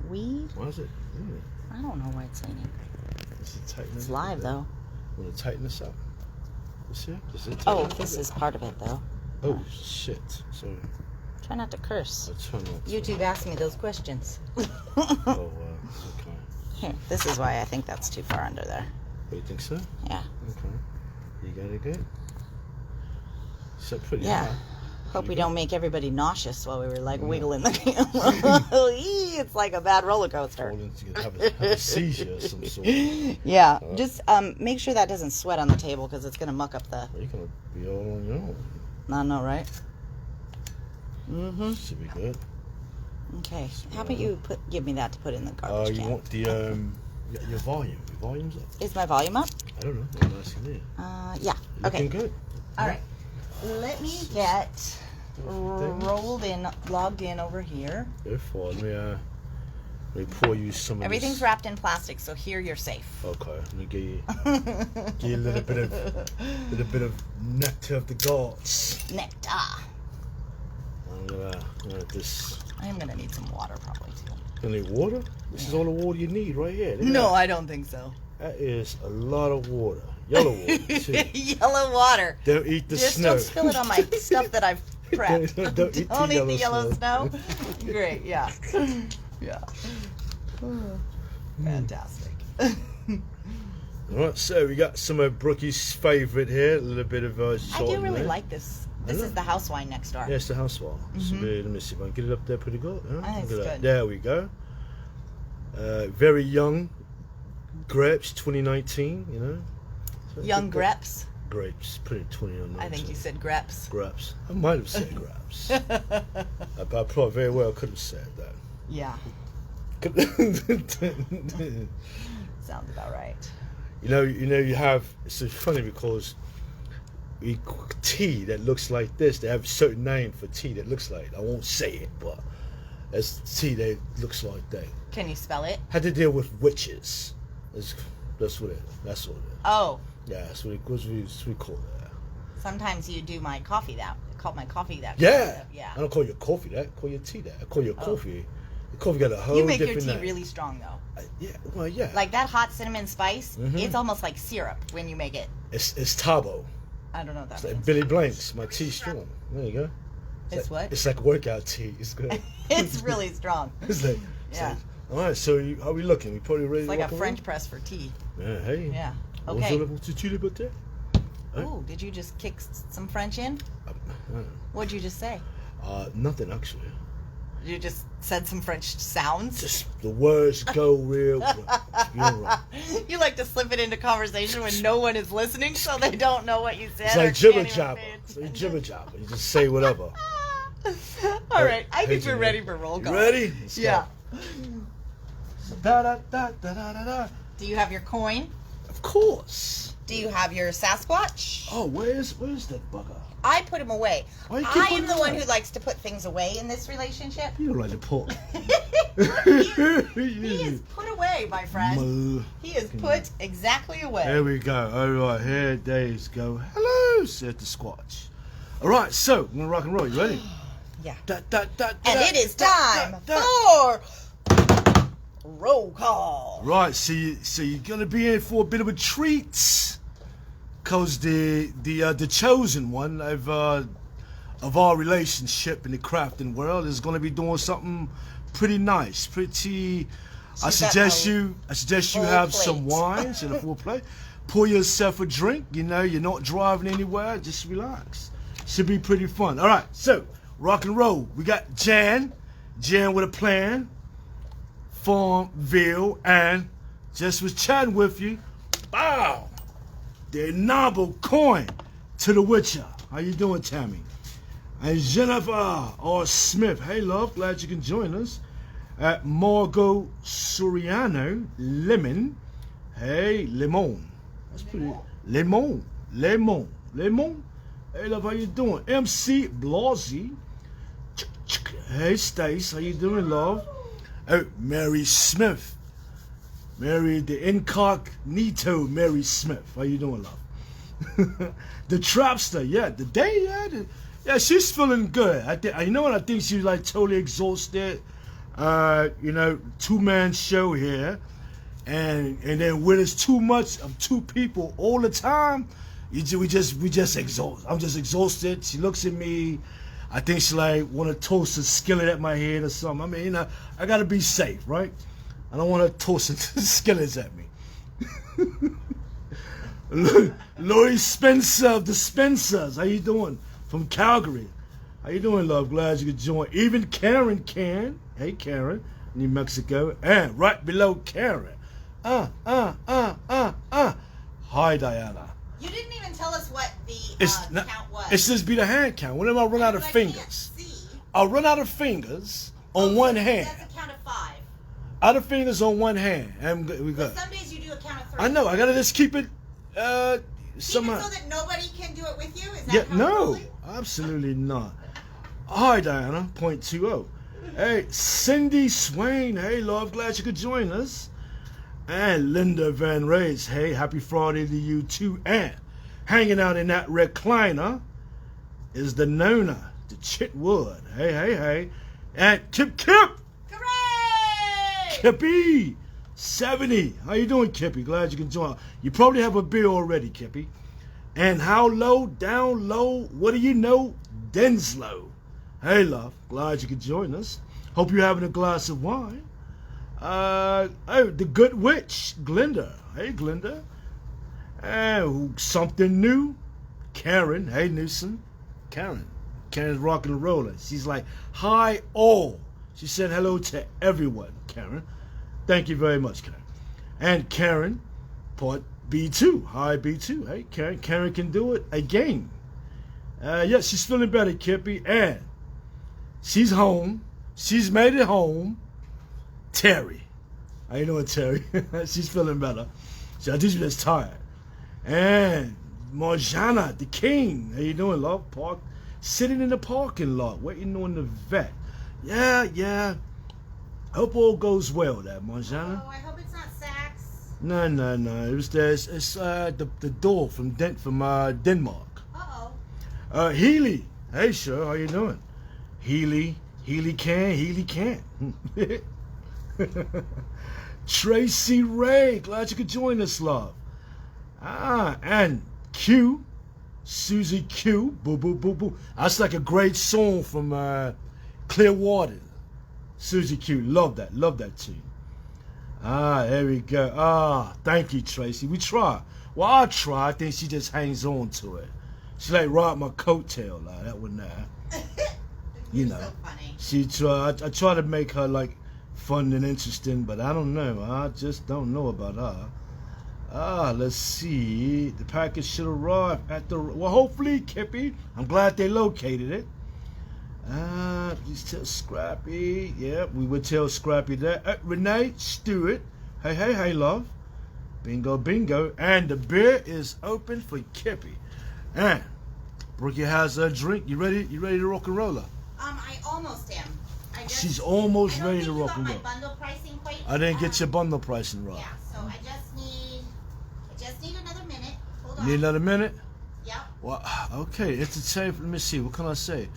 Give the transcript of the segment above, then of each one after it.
weed? Why is it? I don't know why it's leaning. It's live though. Want to tighten this up? Oh, this is part of it though. Oh shit! Sorry. Try not to curse. I'll try not to. YouTube asked me those questions. Oh wow. Okay. Here, this is why I think that's too far under there. Oh, you think so? Yeah. Okay. You got it good? So pretty yeah. high. Hope we don't make everybody nauseous while we were like wiggling the camera. It's like a bad roller coaster. Have a seizure of some sort. Yeah. Just make sure that doesn't sweat on the table because it's going to muck up the... You're going to be all on your own. I know, right? Mm-hmm. Should be good. Okay. How about you give me that to put in the garbage can? You want the your volume? Your volume's up. Is my volume up? I don't know. I'm asking you. Yeah. Looking good. All right. Let me get logged in over here. Therefore, let me pour you some of Everything's this. wrapped in plastic, so here you're safe. Okay. Let me give you a little bit of nectar of the gods. Nectar. I'm gonna this. I am gonna need some water probably too. You need water? This is all the water you need right here. No, I don't think so. That is a lot of water. Yellow water, too. Yellow water. Don't eat the Just snow. don't spill it on my stuff that I've prepped. Don't eat the yellow snow. Great, yeah. Yeah. Fantastic. Alright, so we got some of Brookie's favourite here. A little bit of I do really like this. This is the house wine next door. Yeah, it's the house wine. So let me see if I can get it up there pretty good. Huh? I think it's good. There we go. Very young grapes, 2019, you know. So Young grapes? Grapes, pretty 2019. I think you said grapes. Grapes. I might have said grapes. I probably very well could have said that. Yeah. Sounds about right. You know, you have. It's so funny because tea that looks like this. They have a certain name for tea that looks like. I won't say it, but it's tea that looks like that. Can you spell it? Had to deal with witches. That's what it is. Oh. Yeah, that's what we call that. Sometimes you do my coffee that. Call my coffee that. Yeah. Yeah. I don't call your coffee that. I call your tea that. I call your coffee. Your coffee got a whole different name. You make your tea really strong though. Yeah. Well, yeah. Like that hot cinnamon spice. It's almost like syrup when you make it. It's Tabo. I don't know what that It's means. like Billy Blanks. My tea strong. There you go. It's what? It's like workout tea. It's good. It's really strong. It's like, all right, so how are we looking? We probably ready It's to like a rock French and press for tea. roll? Yeah, hey. Yeah. Okay. Okay. Ooh, did you just kick some French in? What'd you just say? Nothing, actually. You just said some French sounds? Just the words go real quick. You like to slip it into conversation when no one is listening so they don't know what you said. It's like jibber jabber. It's like jibber jabber. You just say whatever. All right, I think we're ready for roll call. You ready? Yeah. Da, da, da, da, da, da, da. Do you have your coin? Of course. Do you have your Sasquatch? Oh, where's that bugger? I put him away. Why you keep I am putting the him one away? who likes to put things away in this relationship. You don't like to pull. He is put away, my friend. He is put exactly away. There we go. All right, here days go. Hello, said the Squatch. All right, so we're gonna rock and roll. You ready? Yeah. Da, da, da, da, And it is da, time da, da. for roll call. Right, so you're gonna be in for a bit of a treat, cause the chosen one of our relationship in the crafting world is gonna be doing something pretty nice, pretty. I suggest you have some wines and a full plate. Pour yourself a drink. You know, you're not driving anywhere. Just relax. Should be pretty fun. All right, so rock and roll. We got Jan with a plan. Farmville, and just was chatting with you. Wow, the novel coin to the Witcher. How you doing, Tammy? And Jennifer R. Smith. Hey, love, glad you can join us. Margot Soriano, Lemon. Hey, Lemon. That's pretty. Lemon. Hey, love, how you doing? MC Blasey. Hey, Stace, how you doing, love? Oh, Mary Smith. Mary, the incognito Mary Smith. How you doing, love? The Trapster, yeah. The day, yeah, she's feeling good. You know what? I think she's like totally exhausted. You know, 2-man show here, and then when it's too much of 2 people all the time, we just exhausted. I'm just exhausted. She looks at me. I think she like want to toss a skillet at my head or something. I mean, you know, I gotta be safe, right? I don't want to toss skillets at me. Lori Spencer of the Spencers, how you doing? From Calgary. How you doing, love? Glad you could join. Even Karen can. Hey, Karen, New Mexico. And right below Karen. Hi, Diana. You didn't even tell us what the count was. It's just be the hand count. Whenever I run out of fingers, I'll run out of fingers on one hand. That's a count of 5. Out of fingers on one hand. And we got. Some days you do a count of 3. I know. I gotta just keep it. Somehow. So that nobody can do it with you? Is that how no, absolutely not. Hi, Diana. .20. Hey, Cindy Swain. Hey, love. Glad you could join us. And Linda Van Rays. Hey, happy Friday to you too. And hanging out in that recliner is the Nona, the Chitwood. Hey. And Kip. Hooray! Kippy. 70. How you doing, Kippy? Glad you can join. You probably have a beer already, Kippy. And how low, down low, what do you know? Denslow. Hey, love. Glad you could join us. Hope you're having a glass of wine. The good witch, Glinda. Hey, Glinda. And something new, Karen. Hey, Newsom. Karen's rocking and rolling. She's like, hi, all. She said hello to everyone, Karen. Thank you very much, Karen. And Karen, part B2. Hi, B2. Hey, Karen. Karen can do it again. Yeah, she's feeling better, Kippy. And she's home. She's made it home. Terry. How you doing, Terry? She's feeling better. I think she's just tired. And Marjana, the king. How you doing, love? Sitting in the parking lot, waiting on the vet. Yeah. Hope all goes well, there, Marjana. Oh, I hope it's not Saks. No. It was it's the door from Denmark. Uh-oh. Healy. Hey, sure. How you doing? Healy can't. Tracy Ray. Glad you could join us, love. And Q. Susie Q. Boo, boo, boo, boo. That's like a great song from Clearwater. Susie Q. Love that tune. There we go. Thank you, Tracy. We try. Well, I try. I think she just hangs on to it. She like ride my coattail like that one there. You know. So funny. She try. I try to make her like fun and interesting, but I don't know. I just don't know about her. Let's see. The package should arrive at the. Well, hopefully, Kippy. I'm glad they located it. Please tell Scrappy. Yeah, we would tell Scrappy that. Renee Stewart. Hey, love. Bingo. And the beer is open for Kippy. And Brookie has a drink. You ready? You ready to rock and roll? I almost am. She's almost ready to rock and roll. My bundle pricing quite. I didn't get your bundle pricing right. Yeah, so I just need another minute. Hold on. Need another minute? Yep. Well, okay. It's a time. Let me see. What can I say?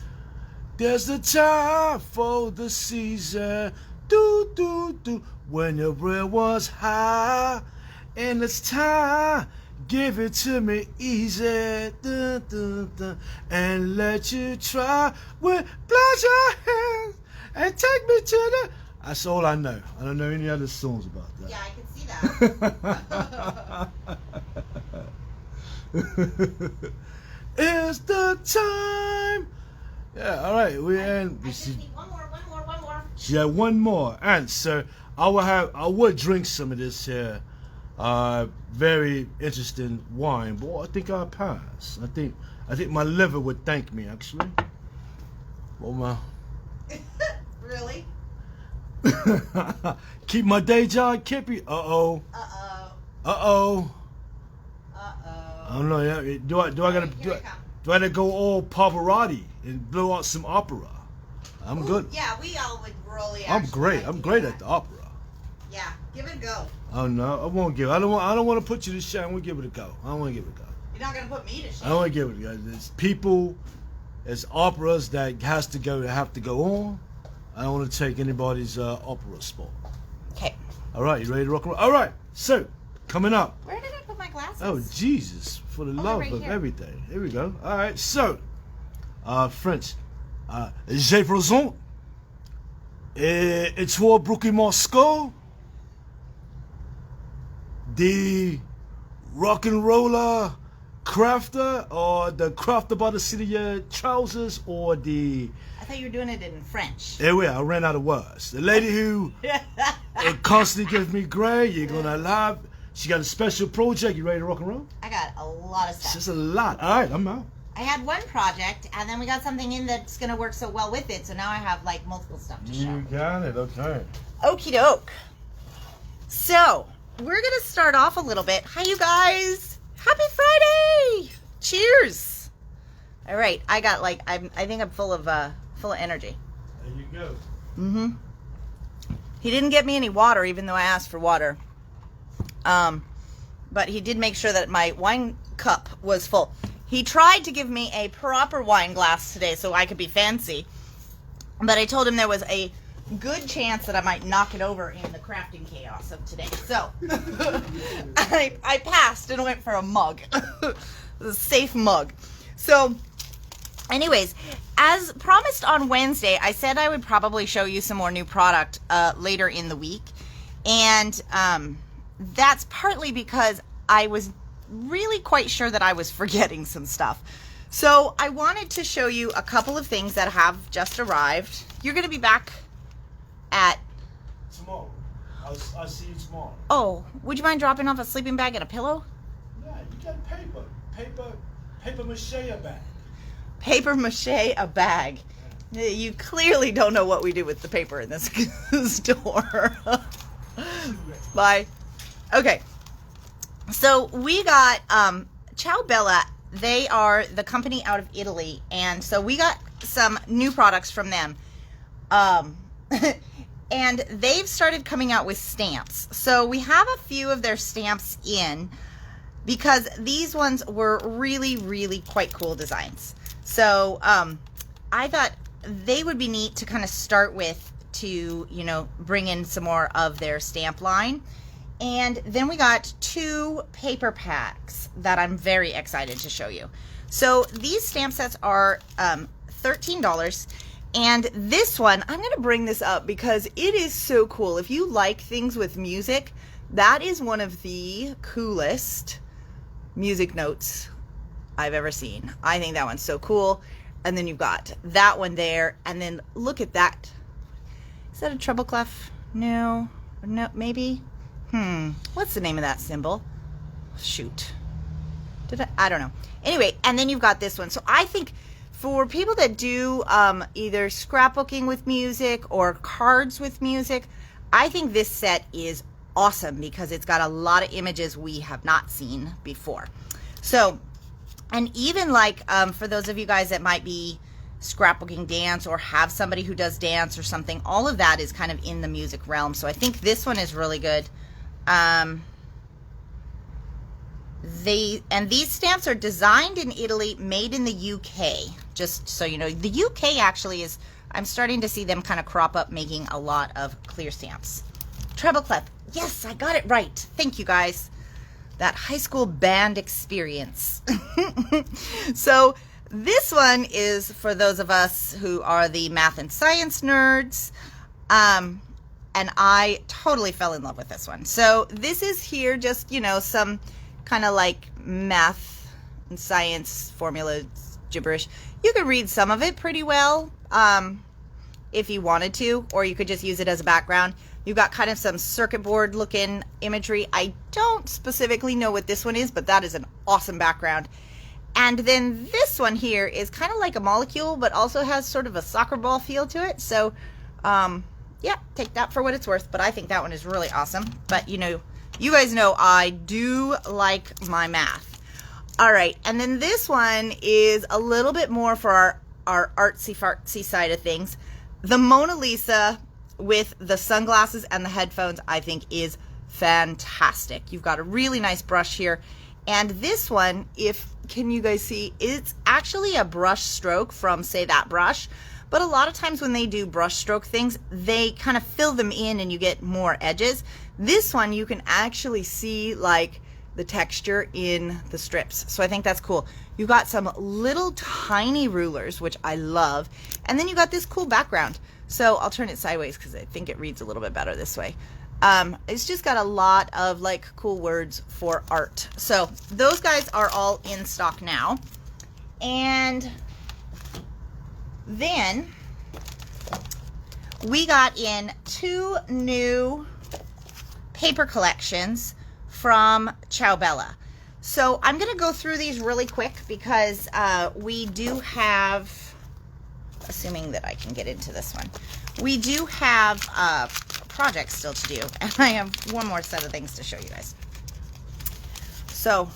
There's the time for the season. Do. When your breath was high, and it's time. Give it to me easy, and let you try with pleasure hands and take me to the. That's all I know. I don't know any other songs about that. Yeah, I can see that. It's the time. Yeah, all right. I just need one more. She had one more, and so I would drink some of this here. Very interesting wine, but I think I'll pass. I think my liver would thank me actually. Well, Really? Keep my day job, Kippy. Uh-oh. I don't know. Yeah. Do I gotta go all Pavarotti and blow out some opera? I'm good. Yeah, we all would really. I'm great. Like I'm great at the opera. Yeah, give it a go. Oh no, I won't give. I don't want to put you to shame. I won't give it a go. I don't want to give it a go. You're not gonna put me to shame. I don't want to give it a go. There's people, there's operas that have to go on. I don't want to take anybody's opera spot. Okay. All right, you ready to rock and roll? All right, so coming up. Where did I put my glasses? Oh, Jesus, for the love right of here. everything. Here we go. All right, so, French. Je présente. Et toi, Brooklyn, Moscow. The rock and roller crafter, or the crafter by the seat of your trousers, or the... I thought you were doing it in French. There we are, I ran out of words. The lady who it constantly gives me gray, you're gonna laugh. She got a special project. You ready to rock and roll? I got a lot of It's stuff. just a lot. All right, I'm out. I had one project, and then we got something in that's going to work so well with it, so now I have, like, multiple stuff to show. You got it, okay. Okie doke. So, we're going to start off a little bit. Hi, you guys. Happy Friday. Cheers. All right, I got, like, I think I'm full of energy. There you go. Mm-hmm. He didn't get me any water, even though I asked for water. But he did make sure that my wine cup was full. He tried to give me a proper wine glass today so I could be fancy. But I told him there was a good chance that I might knock it over in the crafting chaos of today. So, I passed and went for a mug. A safe mug. So, anyways, as promised on Wednesday, I said I would probably show you some more new product later in the week. And that's partly because I was really quite sure that I was forgetting some stuff. So I wanted to show you a couple of things that have just arrived. You're going to be back at... Tomorrow. I'll see you tomorrow. Oh, would you mind dropping off a sleeping bag and a pillow? Yeah, you got paper mache a bag. Paper mache a bag. You clearly don't know what we do with the paper in this store. Bye. Okay. So we got Cioa Bella. They are the company out of Italy, and so we got some new products from them. And they've started coming out with stamps. So we have a few of their stamps in because these ones were really, really quite cool designs. So I thought they would be neat to kind of start with to, you know, bring in some more of their stamp line. And then we got 2 paper packs that I'm very excited to show you. So these stamp sets are $13. And this one, I'm going to bring this up because it is so cool. If you like things with music, that is one of the coolest music notes I've ever seen. I think that one's so cool. And then you've got that one there. And then look at that. Is that a treble clef? No, maybe. What's the name of that symbol? Shoot. I don't know. Anyway, and then you've got this one. So I think for people that do either scrapbooking with music or cards with music, I think this set is awesome because it's got a lot of images we have not seen before. So, and even like for those of you guys that might be scrapbooking dance or have somebody who does dance or something, all of that is kind of in the music realm. So I think this one is really good. These stamps are designed in Italy, made in the UK. Just so you know, the UK actually is, I'm starting to see them kind of crop up making a lot of clear stamps. Treble clef. Yes, I got it right. Thank you guys. That high school band experience. So this one is for those of us who are the math and science nerds. And I totally fell in love with this one. So this is here just, you know, some kind of like math and science formula gibberish. You could read some of it pretty well if you wanted to, or you could just use it as a background. You've got kind of some circuit board looking imagery. I don't specifically know what this one is, but that is an awesome background. And then this one here is kind of like a molecule, but also has sort of a soccer ball feel to it. So, yeah, take that for what it's worth. But I think that one is really awesome. But, you know, you guys know I do like my math. All right, and then this one is a little bit more for our artsy-fartsy side of things. The Mona Lisa with the sunglasses and the headphones, I think, is fantastic. You've got a really nice brush here. And this one, can you guys see, it's actually a brush stroke from Say That Brush, but a lot of times when they do brush stroke things, they kind of fill them in and you get more edges. This one, you can actually see like the texture in the strips. So I think that's cool. You got some little tiny rulers, which I love. And then you got this cool background. So I'll turn it sideways because I think it reads a little bit better this way. It's just got a lot of like cool words for art. So those guys are all in stock now. And then we got in 2 new paper collections from Cioa Bella. So I'm going to go through these really quick because we do have, assuming that I can get into this one, we do have projects still to do, and I have one more set of things to show you guys. So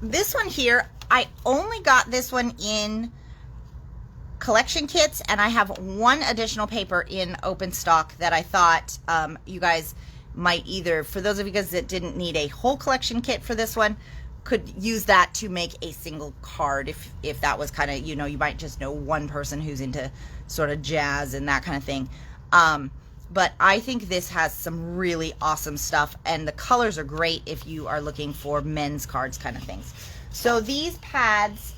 this one here, I only got this one in collection kits, and I have one additional paper in open stock that I thought you guys might either, for those of you guys that didn't need a whole collection kit for this one, could use that to make a single card if that was kind of, you know, you might just know one person who's into sort of jazz and that kind of thing. But I think this has some really awesome stuff, and the colors are great if you are looking for men's cards kind of things. So these pads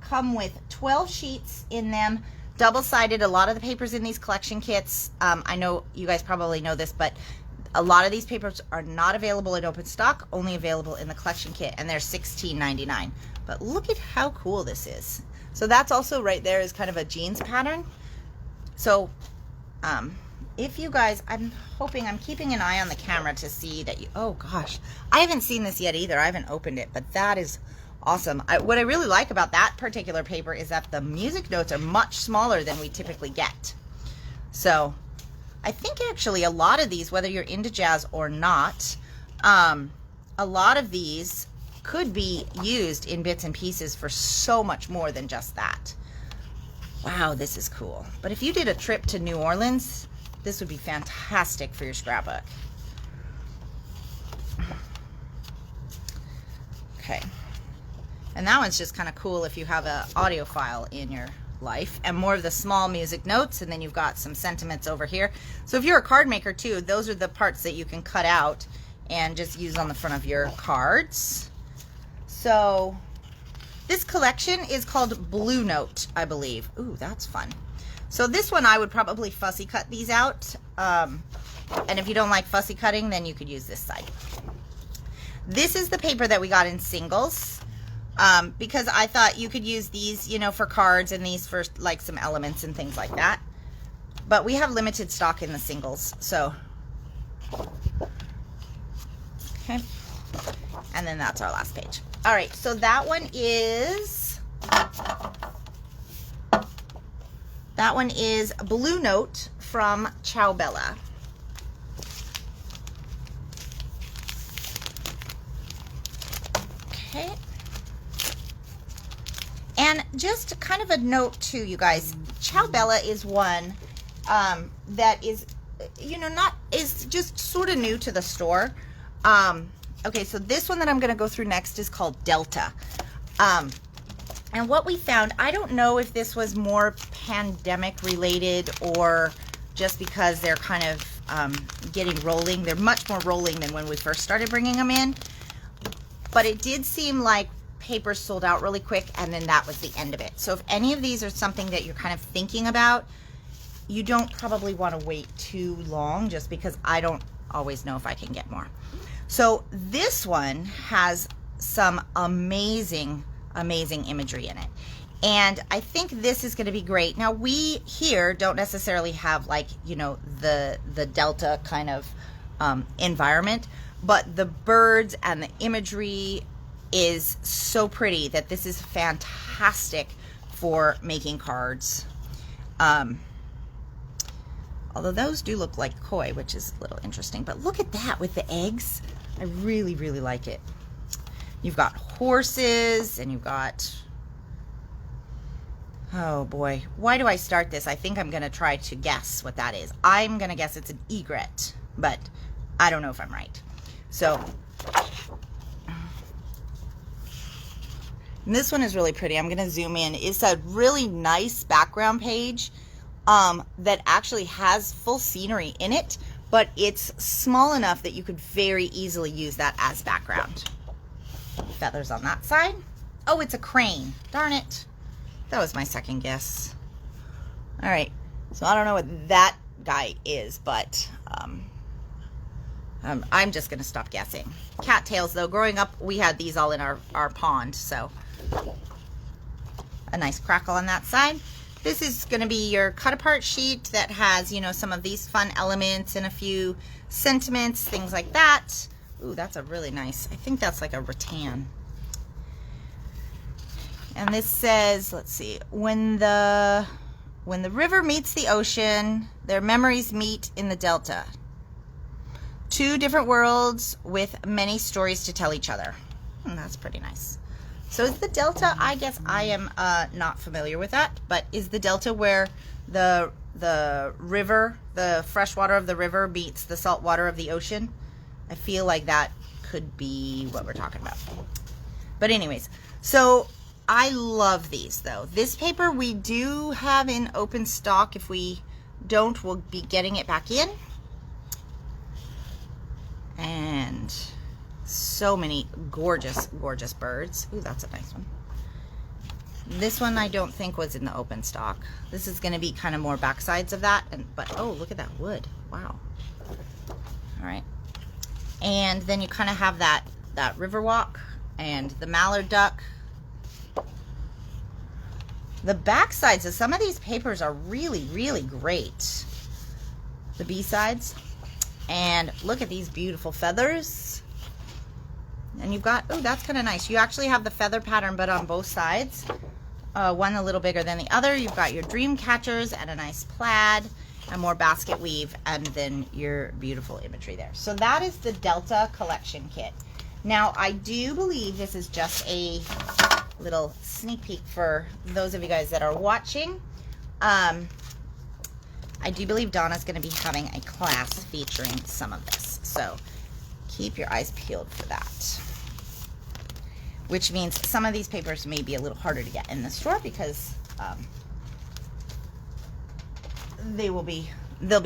come with 12 sheets in them, double-sided. A lot of the papers in these collection kits, I know you guys probably know this, but a lot of these papers are not available in open stock, only available in the collection kit, and they're $16.99. But look at how cool this is. So that's also right there is kind of a jeans pattern. So if you guys, I'm keeping an eye on the camera to see that you, oh gosh, I haven't seen this yet either. I haven't opened it, but that is awesome. What I really like about that particular paper is that the music notes are much smaller than we typically get. So I think actually a lot of these, whether you're into jazz or not, a lot of these could be used in bits and pieces for so much more than just that. Wow, this is cool. But if you did a trip to New Orleans, this would be fantastic for your scrapbook. Okay. And that one's just kind of cool if you have an audiophile in your life, and more of the small music notes, and then you've got some sentiments over here. So if you're a card maker too, those are the parts that you can cut out and just use on the front of your cards. So this collection is called Blue Note, I believe. Ooh, that's fun. So this one I would probably fussy cut these out, and if you don't like fussy cutting, then you could use this side. This is the paper that we got in singles. Because I thought you could use these, you know, for cards, and these for like some elements and things like that. But we have limited stock in the singles, so. Okay. And then that's our last page. All right, so that one is Blue Note from Cioa Bella. Okay. And just kind of a note too, you guys, Cioa Bella is one that is, you know, is just sort of new to the store. Okay, so this one that I'm going to go through next is called Delta. And what we found, I don't know if this was more pandemic related or just because they're kind of getting rolling. They're much more rolling than when we first started bringing them in. But it did seem like papers sold out really quick, and then that was the end of it. So if any of these are something that you're kind of thinking about, you don't probably want to wait too long, just because I don't always know if I can get more. So this one has some amazing imagery in it, and I think this is going to be great. Now we here don't necessarily have, like, you know, the Delta kind of environment, but the birds and the imagery is so pretty that this is fantastic for making cards. Although those do look like koi, which is a little interesting. But look at that with the eggs. I really, really like it. You've got horses, and you've got, oh boy, why do I start this? I think I'm going to try to guess what that is. I'm going to guess it's an egret, but I don't know if I'm right. So And this one is really pretty. I'm going to zoom in. It's a really nice background page that actually has full scenery in it, but it's small enough that you could very easily use that as background. Feathers on that side. Oh, it's a crane. Darn it. That was my second guess. All right. So I don't know what that guy is, but I'm just going to stop guessing. Cattails, though. Growing up, we had these all in our pond, so a nice crackle on that side. This is going to be your cut-apart sheet that has, you know, some of these fun elements and a few sentiments, things like that. Ooh, that's a really nice, I think that's like a rattan. And this says, let's see, when the river meets the ocean, their memories meet in the delta. Two different worlds with many stories to tell each other. That's pretty nice. So is the delta, I guess I am not familiar with that, but is the delta where the river, the fresh water of the river meets the salt water of the ocean? I feel like that could be what we're talking about. But anyways, so I love these though. This paper we do have in open stock. If we don't, we'll be getting it back in. And so many gorgeous, gorgeous birds. Ooh, that's a nice one. This one I don't think was in the open stock. This is going to be kind of more backsides of that. But oh, look at that wood. Wow. All right. And then you kind of have that river walk and the mallard duck. The backsides of some of these papers are really, really great. The B-sides. And look at these beautiful feathers. And you've got, oh, that's kind of nice. You actually have the feather pattern, but on both sides. One a little bigger than the other. You've got your dream catchers and a nice plaid and more basket weave, and then your beautiful imagery there. So that is the Delta collection kit. Now, I do believe this is just a little sneak peek for those of you guys that are watching. I do believe Donna's going to be having a class featuring some of this. So keep your eyes peeled for that. Which means some of these papers may be a little harder to get in the store because they'll be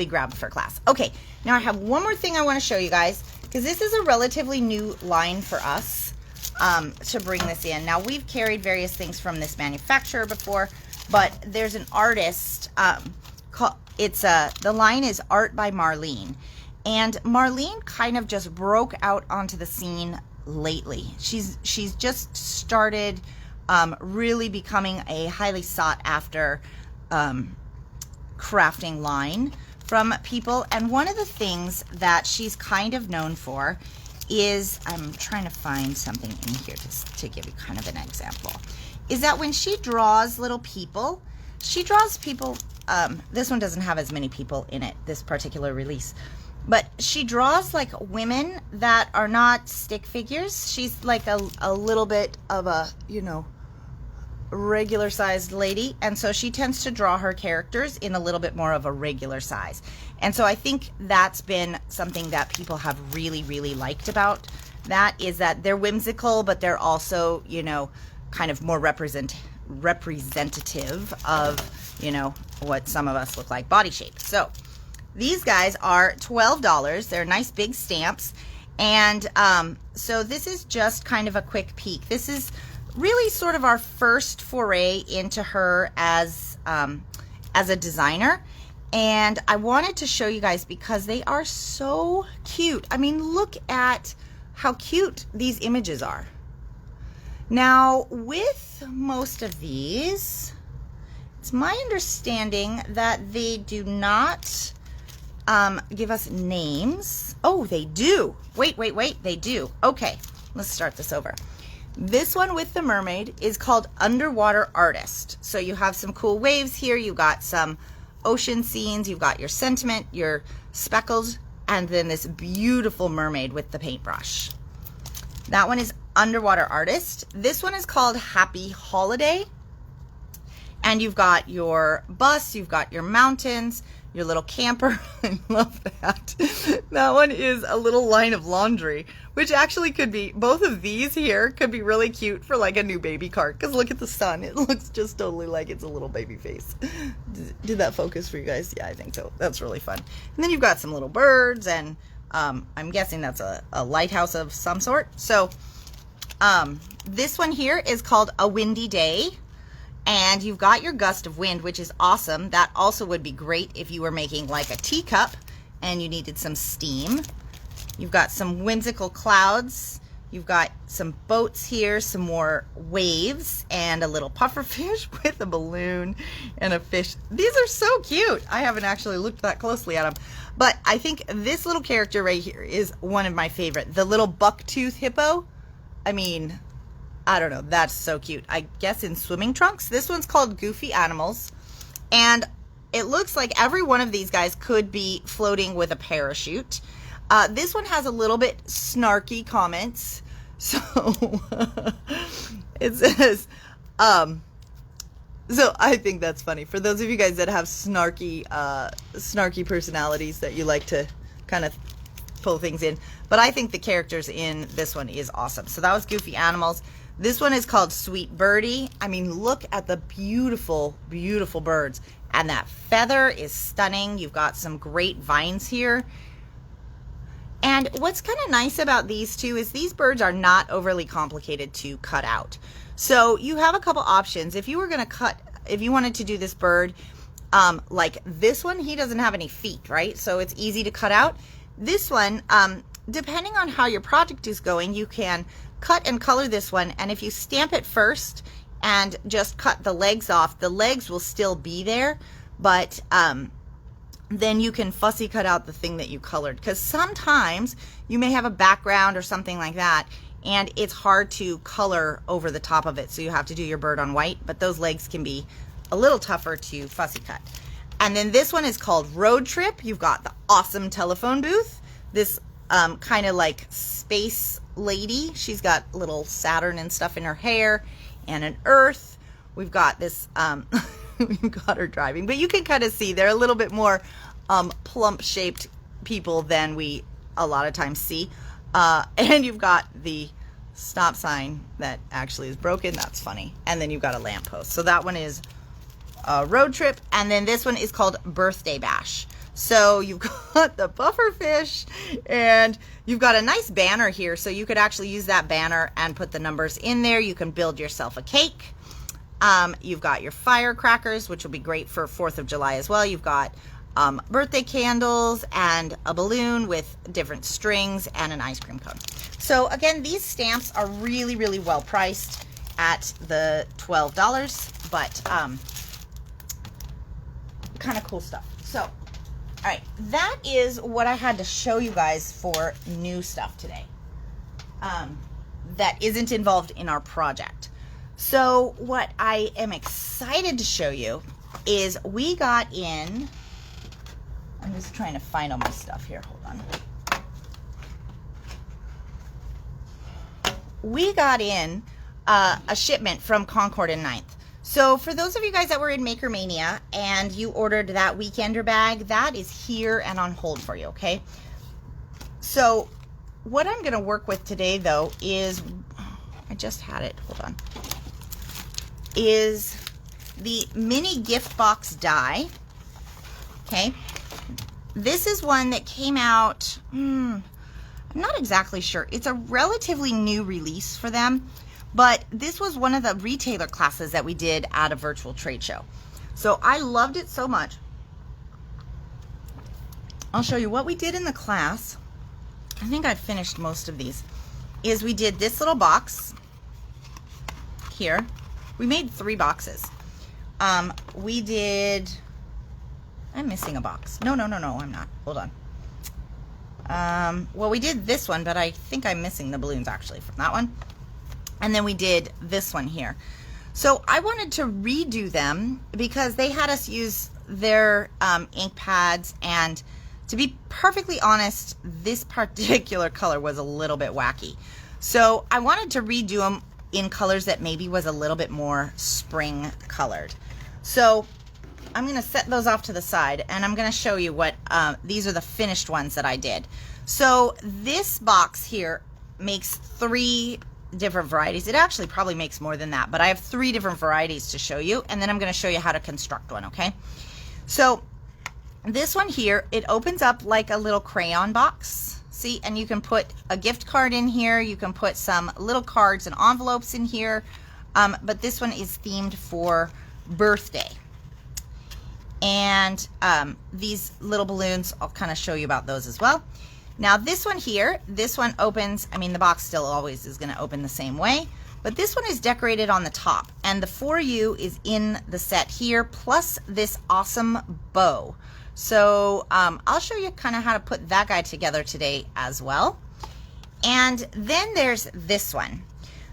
grabbed for class. Okay, now I have one more thing I want to show you guys because this is a relatively new line for us to bring this in. Now, we've carried various things from this manufacturer before, but there's an artist the line is Art by Marlene, and Marlene kind of just broke out onto the scene lately. She's just started really becoming a highly sought after crafting line from people, and one of the things that she's kind of known for is, I'm trying to find something in here to give you kind of an example, is that when she draws little people, she draws people, this one doesn't have as many people in it, this particular release, but she draws like women that are not stick figures. She's like a little bit of a, you know, regular sized lady, and so she tends to draw her characters in a little bit more of a regular size. And so I think that's been something that people have really, really liked about that, is that they're whimsical, but they're also, you know, kind of more representative of, you know, what some of us look like body shape. So these guys are $12. They're nice big stamps. And so this is just kind of a quick peek. This is really sort of our first foray into her as a designer. And I wanted to show you guys because they are so cute. I mean, look at how cute these images are. Now, with most of these, it's my understanding that they do not give us names. Oh, they do. Wait, they do. Okay, let's start this over. This one with the mermaid is called Underwater Artist. So you have some cool waves here. You've got some ocean scenes. You've got your sentiment, your speckles, and then this beautiful mermaid with the paintbrush. That one is Underwater Artist. This one is called Happy Holiday. And you've got your bus, you've got your mountains, your little camper. I love that. That one is a little line of laundry, which actually could be, both of these here could be really cute for like a new baby cart, because look at the sun. It looks just totally like it's a little baby face. Did that focus for you guys? Yeah, I think so. That's really fun. And then you've got some little birds, and I'm guessing that's a lighthouse of some sort. So this one here is called A Windy Day. And you've got your gust of wind, which is awesome. That also would be great if you were making like a teacup and you needed some steam. You've got some whimsical clouds. You've got some boats here, some more waves, and a little puffer fish with a balloon and a fish. These are so cute. I haven't actually looked that closely at them. But I think this little character right here is one of my favorite. The little bucktooth hippo. I mean, I don't know, that's so cute. I guess in swimming trunks. This one's called Goofy Animals, and it looks like every one of these guys could be floating with a parachute. This one has a little bit snarky comments, so it says, so I think that's funny for those of you guys that have snarky personalities that you like to kind of pull things in. But I think the characters in this one is awesome. So that was Goofy Animals. This one is called Sweet Birdie. I mean, look at the beautiful, beautiful birds. And that feather is stunning. You've got some great vines here. And what's kind of nice about these two is these birds are not overly complicated to cut out. So you have a couple options. If you were going to cut, if you wanted to do this bird, like this one, he doesn't have any feet, right? So it's easy to cut out. This one, depending on how your project is going, you can cut and color this one, and if you stamp it first and just cut the legs off, the legs will still be there, but then you can fussy cut out the thing that you colored, because sometimes you may have a background or something like that, and it's hard to color over the top of it, so you have to do your bird on white, but those legs can be a little tougher to fussy cut. And then this one is called Road Trip. You've got the awesome telephone booth, this kind of like space lady. She's got little Saturn and stuff in her hair, and an Earth. We've got this, we've got her driving, but you can kind of see they're a little bit more plump shaped people than we a lot of times see. And you've got the stop sign that actually is broken. That's funny. And then you've got a lamppost. So that one is Road Trip. And then this one is called Birthday Bash. So you've got the puffer fish, and you've got a nice banner here. So you could actually use that banner and put the numbers in there. You can build yourself a cake. You've got your firecrackers, which will be great for 4th of July as well. You've got birthday candles and a balloon with different strings and an ice cream cone. So again, these stamps are really, really well priced at the $12, but kind of cool stuff. So all right, that is what I had to show you guys for new stuff today that isn't involved in our project. So what I am excited to show you is we got in, I'm just trying to find all my stuff here, hold on. We got in a shipment from Concord 9th. So for those of you guys that were in Maker Mania and you ordered that weekender bag, that is here and on hold for you, okay? So what I'm going to work with today, though, is, I just had it, hold on, is the mini gift box die, okay? This is one that came out, I'm not exactly sure. It's a relatively new release for them. But this was one of the retailer classes that we did at a virtual trade show. So I loved it so much. I'll show you what we did in the class. I think I finished most of these. Is we did this little box here. We made 3 boxes. We did, I'm missing a box. No, I'm not. Hold on. Well, we did this one, but I think I'm missing the balloons actually from that one. And then we did this one here. So I wanted to redo them because they had us use their ink pads, and to be perfectly honest, this particular color was a little bit wacky. So I wanted to redo them in colors that maybe was a little bit more spring colored. So I'm going to set those off to the side, and I'm going to show you what, these are the finished ones that I did. So this box here makes 3 different varieties. It actually probably makes more than that, but I have 3 different varieties to show you, and then I'm going to show you how to construct one, okay? So this one here, it opens up like a little crayon box. See, and you can put a gift card in here. You can put some little cards and envelopes in here, but this one is themed for birthday. And these little balloons, I'll kind of show you about those as well. Now this one here, this one opens, I mean the box still always is going to open the same way, but this one is decorated on the top, and the For You is in the set here, plus this awesome bow. So I'll show you kind of how to put that guy together today as well. And then there's this one.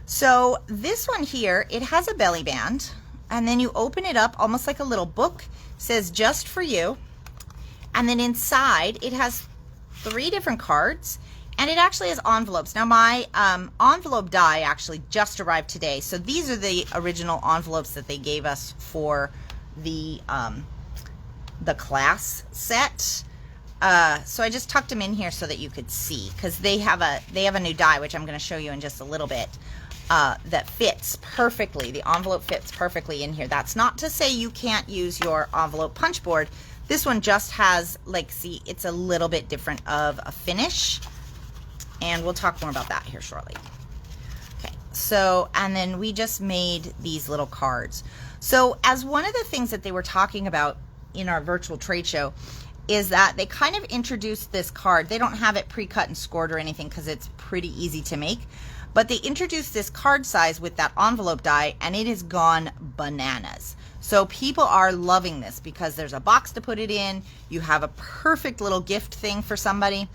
So this one here, it has a belly band, and then you open it up almost like a little book. It says just for you, and then inside it has 3 different cards, and it actually has envelopes. Now my envelope die actually just arrived today, so these are the original envelopes that they gave us for the class set. So I just tucked them in here so that you could see, because they have a new die, which I'm going to show you in just a little bit, that fits perfectly. The envelope fits perfectly in here. That's not to say you can't use your envelope punch board. This one just has, like, see, it's a little bit different of a finish, and we'll talk more about that here shortly. Okay, so, and then we just made these little cards. So as one of the things that they were talking about in our virtual trade show is that they kind of introduced this card. They don't have it pre-cut and scored or anything because it's pretty easy to make, but they introduced this card size with that envelope die, and it has gone bananas. So people are loving this because there's a box to put it in. You have a perfect little gift thing for somebody.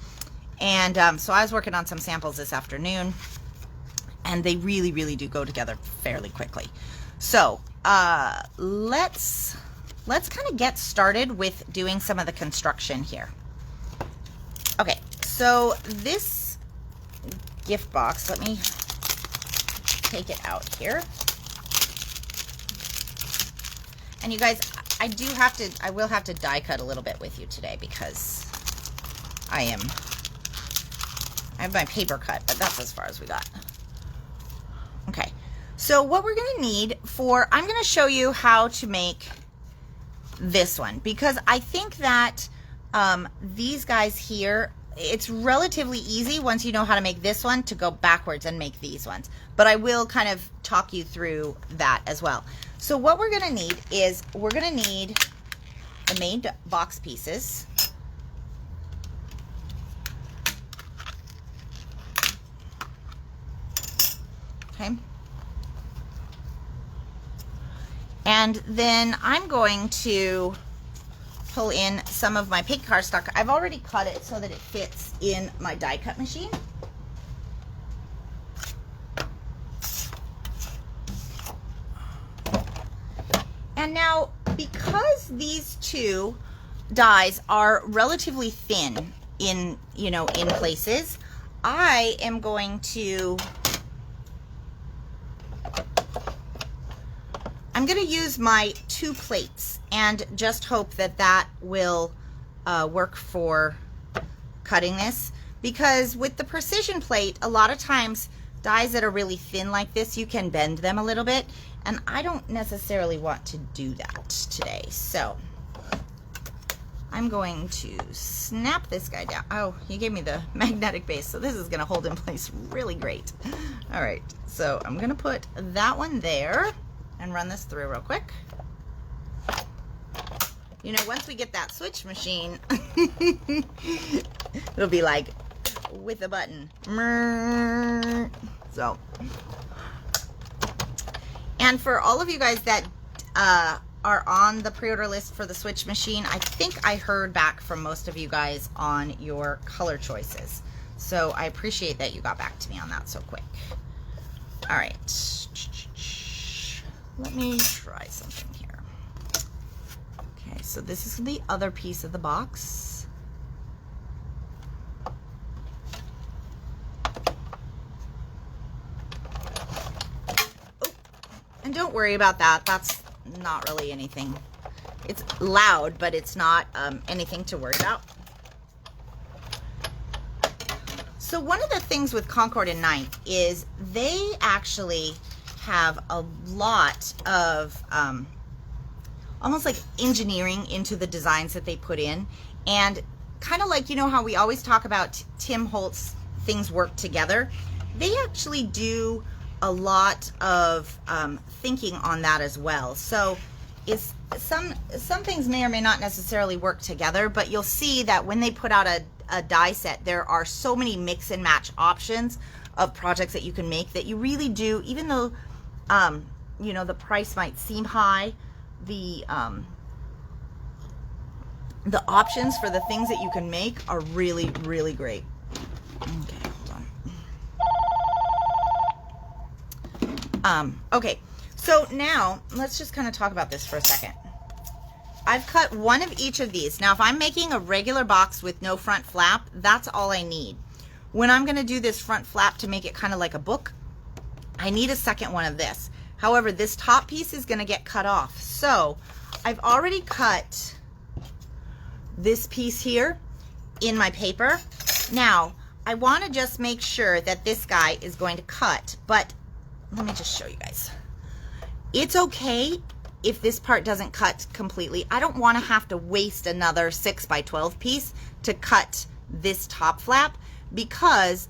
And so I was working on some samples this afternoon, and they really, really do go together fairly quickly. So let's kind of get started with doing some of the construction here. Okay, so this gift box, let me take it out here. And you guys, I will have to die cut a little bit with you today because I have my paper cut, but that's as far as we got. Okay, so what we're gonna need I'm gonna show you how to make this one, because I think that these guys here, it's relatively easy once you know how to make this one to go backwards and make these ones, but I will kind of talk you through that as well. So what we're going to need is we're going to need the main box pieces. Okay. And then I'm going to pull in some of my pig cardstock. I've already cut it so that it fits in my die cut machine. And now, because these 2 dies are relatively thin in places, I am going to use my 2 plates and just hope that that will work for cutting this, because with the precision plate, a lot of times dies that are really thin like this, you can bend them a little bit, and I don't necessarily want to do that today. So I'm going to snap this guy down. Oh, he gave me the magnetic base, so this is going to hold in place really great. All right, so I'm going to put that one there and run this through real quick. You know, once we get that switch machine, it'll be like with a button. So, and for all of you guys that are on the pre-order list for the switch machine, I think I heard back from most of you guys on your color choices. So I appreciate that you got back to me on that so quick. All right. Let me try something here. Okay, so this is the other piece of the box. Oh, and don't worry about that. That's not really anything. it's loud, but it's not anything to worry about. So one of the things with Concord and 9th is they actually have a lot of almost like engineering into the designs that they put in. And kind of like, you know how we always talk about Tim Holtz, things work together. They actually do a lot of thinking on that as well. So it's some things may or may not necessarily work together, but you'll see that when they put out a die set, there are so many mix and match options of projects that you can make that you really do, even though you know, the price might seem high, the options for the things that you can make are really, really great. Okay, hold on. Okay, so now let's just kind of talk about this for a second. I've cut one of each of these. Now, if I'm making a regular box with no front flap, that's all I need. When I'm going to do this front flap to make it kind of like a book, I need a second one of this. However, this top piece is going to get cut off. So I've already cut this piece here in my paper. Now, I want to just make sure that this guy is going to cut, but let me just show you guys. It's okay if this part doesn't cut completely. I don't want to have to waste another 6x12 piece to cut this top flap, because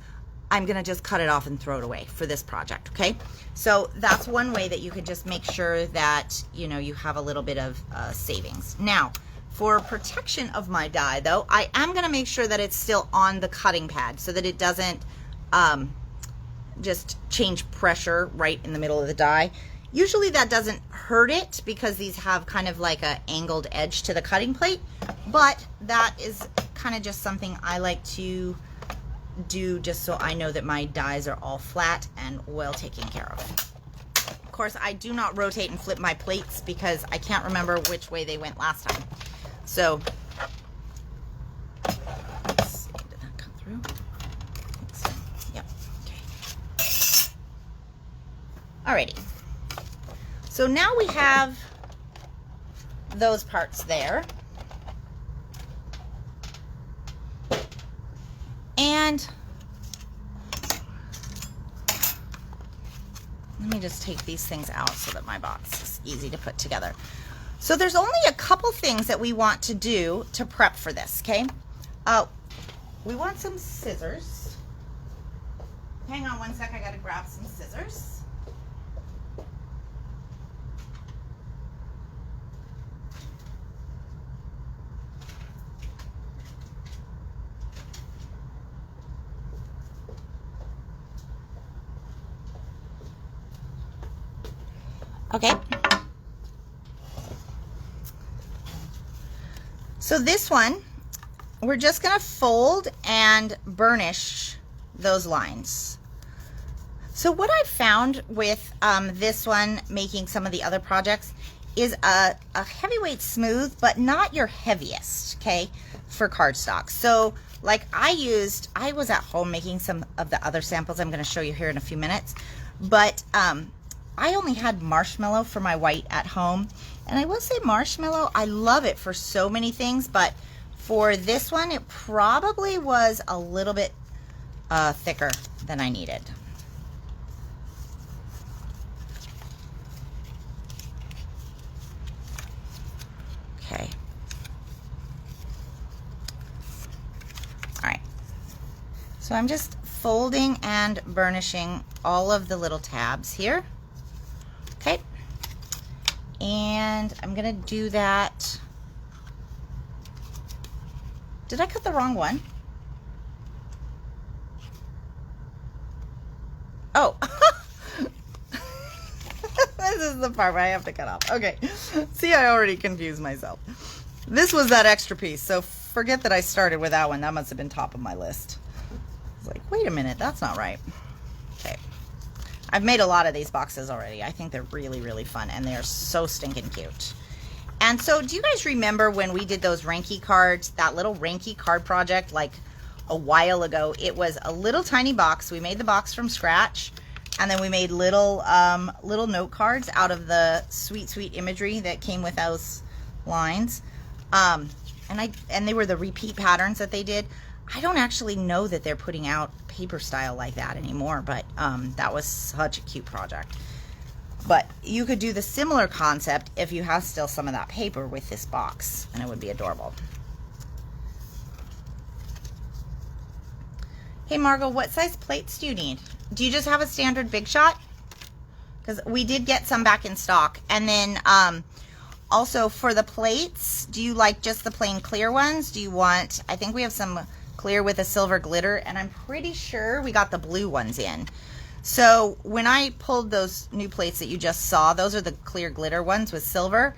I'm going to just cut it off and throw it away for this project, okay? So that's one way that you could just make sure that, you know, you have a little bit of savings. Now, for protection of my die, though, I am going to make sure that it's still on the cutting pad so that it doesn't just change pressure right in the middle of the die. Usually that doesn't hurt it because these have kind of like a angled edge to the cutting plate, but that is kind of just something I like to do just so I know that my dies are all flat and well taken care of. Of course, I do not rotate and flip my plates because I can't remember which way they went last time. So, let's see, did that come through? So, yep, okay. Alrighty. So now we have those parts there. And let me just take these things out so that my box is easy to put together. So there's only a couple things that we want to do to prep for this, okay? We want some scissors. Hang on one sec, I gotta grab some scissors. Okay. So this one, we're just going to fold and burnish those lines. So what I found with this one, making some of the other projects, is a heavyweight smooth, but not your heaviest, okay, for cardstock. So like I was at home making some of the other samples I'm going to show you here in a few minutes, but I only had marshmallow for my white at home. And I will say marshmallow, I love it for so many things, but for this one, it probably was a little bit thicker than I needed. Okay. All right. So I'm just folding and burnishing all of the little tabs here. Okay, and I'm gonna do that. Did I cut the wrong one? Oh, this is the part where I have to cut off. Okay, see, I already confused myself. This was that extra piece, so forget that I started with that one. That must have been top of my list. I was like, wait a minute, that's not right. Okay. I've made a lot of these boxes already. I think they're really, really fun, and they're so stinking cute. And so do you guys remember when we did those Ranky cards, that little Ranky card project like a while ago? It was a little tiny box. We made the box from scratch, and then we made little little note cards out of the sweet, sweet imagery that came with lines. And they were the repeat patterns that they did. I don't actually know that they're putting out paper style like that anymore, but that was such a cute project. But you could do the similar concept if you have still some of that paper with this box, and it would be adorable. Hey Margot, what size plates do you need? Do you just have a standard Big Shot? Because we did get some back in stock. And then also for the plates, do you like just the plain clear ones? Do you want, I think we have some clear with a silver glitter, and I'm pretty sure we got the blue ones in. So when I pulled those new plates that you just saw, those are the clear glitter ones with silver.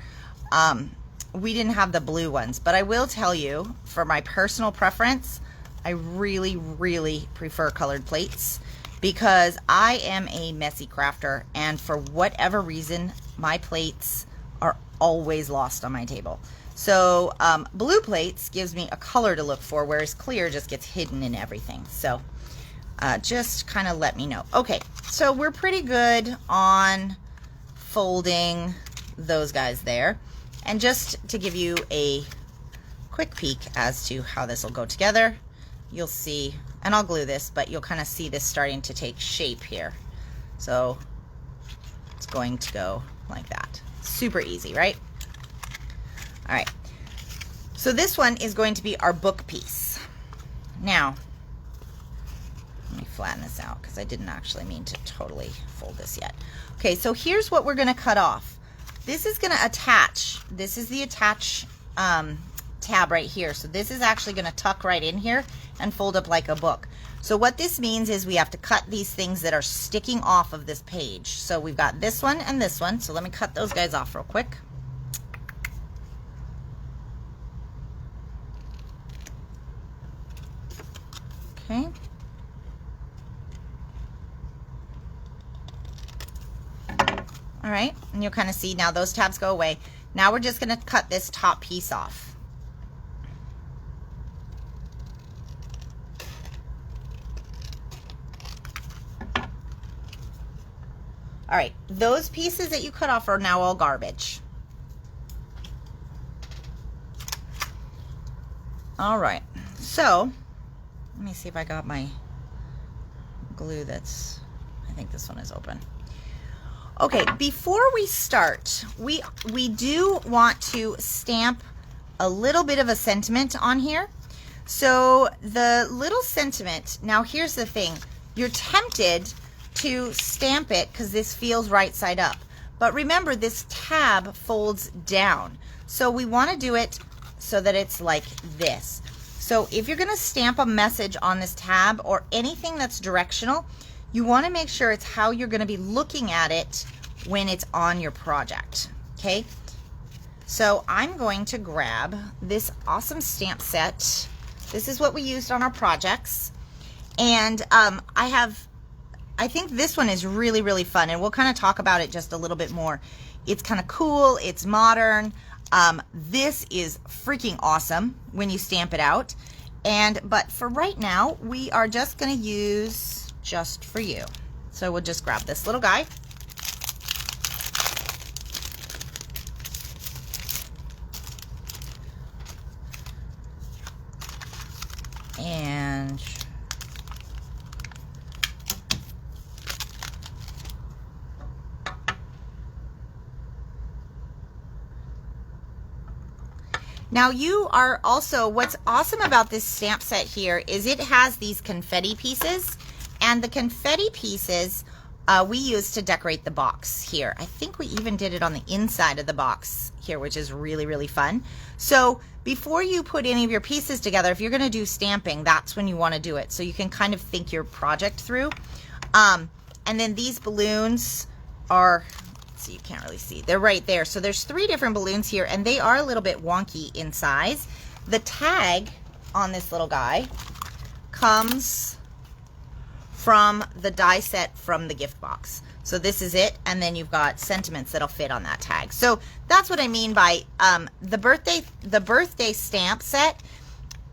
We didn't have the blue ones, but I will tell you, for my personal preference, I really, really prefer colored plates because I am a messy crafter, and for whatever reason, my plates are always lost on my table. So blue plates gives me a color to look for, whereas clear just gets hidden in everything. So just kind of let me know. Okay, so we're pretty good on folding those guys there. And just to give you a quick peek as to how this will go together, you'll see, and I'll glue this, but you'll kind of see this starting to take shape here. So it's going to go like that. Super easy, right? All right. So this one is going to be our book piece. Now, let me flatten this out because I didn't actually mean to totally fold this yet. Okay, so here's what we're going to cut off. This is going to attach. This is the attach tab right here. So this is actually going to tuck right in here and fold up like a book. So what this means is we have to cut these things that are sticking off of this page. So we've got this one and this one. So let me cut those guys off real quick. Okay. All right, and you'll kind of see now those tabs go away. Now we're just going to cut this top piece off. All right, those pieces that you cut off are now all garbage. All right, so let me see if I got my glue that's, I think this one is open. Okay, before we start, we do want to stamp a little bit of a sentiment on here. So the little sentiment, now here's the thing, you're tempted to stamp it because this feels right side up. But remember, this tab folds down. So we want to do it so that it's like this. So if you're going to stamp a message on this tab or anything that's directional, you want to make sure it's how you're going to be looking at it when it's on your project. Okay? So I'm going to grab this awesome stamp set. This is what we used on our projects. And I think this one is really, really fun, and we'll kind of talk about it just a little bit more. It's kind of cool. It's modern. This is freaking awesome when you stamp it out. But for right now, we are just going to use Just For You. So we'll just grab this little guy. And now you are also, what's awesome about this stamp set here is it has these confetti pieces, and the confetti pieces we use to decorate the box here. I think we even did it on the inside of the box here, which is really, really fun. So before you put any of your pieces together, if you're going to do stamping, that's when you want to do it. So you can kind of think your project through. And then these balloons are, so you can't really see, they're right there. So there's 3 different balloons here, and they are a little bit wonky in size. The tag on this little guy comes from the die set from the gift box. So this is it, and then you've got sentiments that'll fit on that tag. So that's what I mean by the birthday stamp set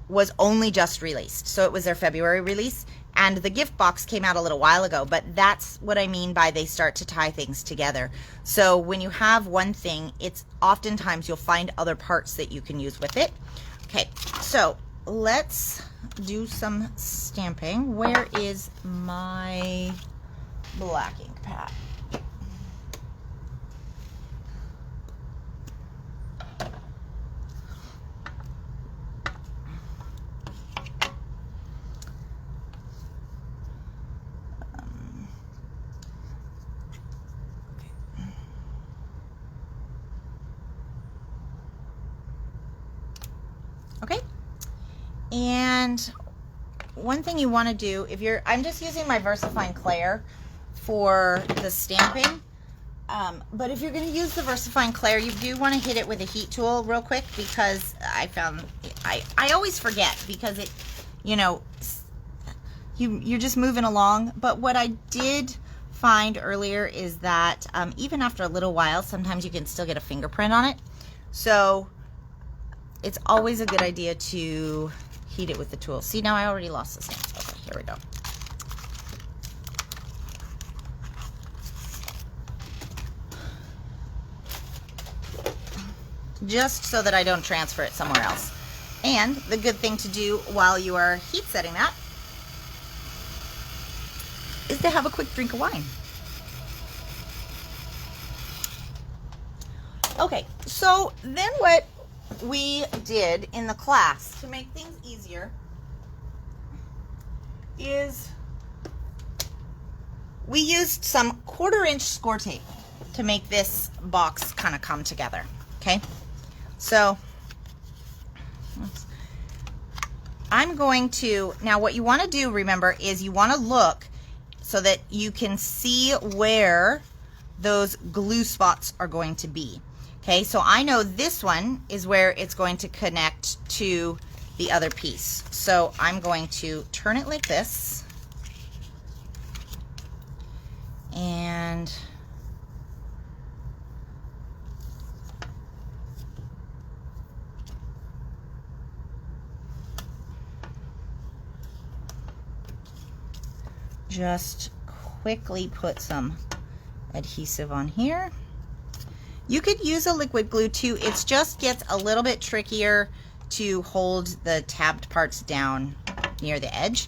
was only just released. So it was their February release, And the gift box came out a little while ago, but that's what I mean by they start to tie things together. So when you have one thing, it's oftentimes you'll find other parts that you can use with it. Okay, so let's do some stamping. Where is my black ink pad? Okay, and one thing you want to do, if you're, I'm just using my VersaFine Clair for the stamping, but if you're going to use the VersaFine Clair, you do want to hit it with a heat tool real quick, because I found, I always forget, because it, you know, you're just moving along. But what I did find earlier is that even after a little while, sometimes you can still get a fingerprint on it. So it's always a good idea to heat it with the tool. See, now I already lost the stamps. Okay, here we go. Just so that I don't transfer it somewhere else. And the good thing to do while you are heat setting that is to have a quick drink of wine. Okay, so then what we did in the class to make things easier is we used some 1/4 inch score tape to make this box kind of come together. Okay, so I'm going to, now what you want to do, remember, is you want to look so that you can see where those glue spots are going to be. Okay, so I know this one is where it's going to connect to the other piece. So I'm going to turn it like this. And just quickly put some adhesive on here. You could use a liquid glue too. It just gets a little bit trickier to hold the tabbed parts down near the edge.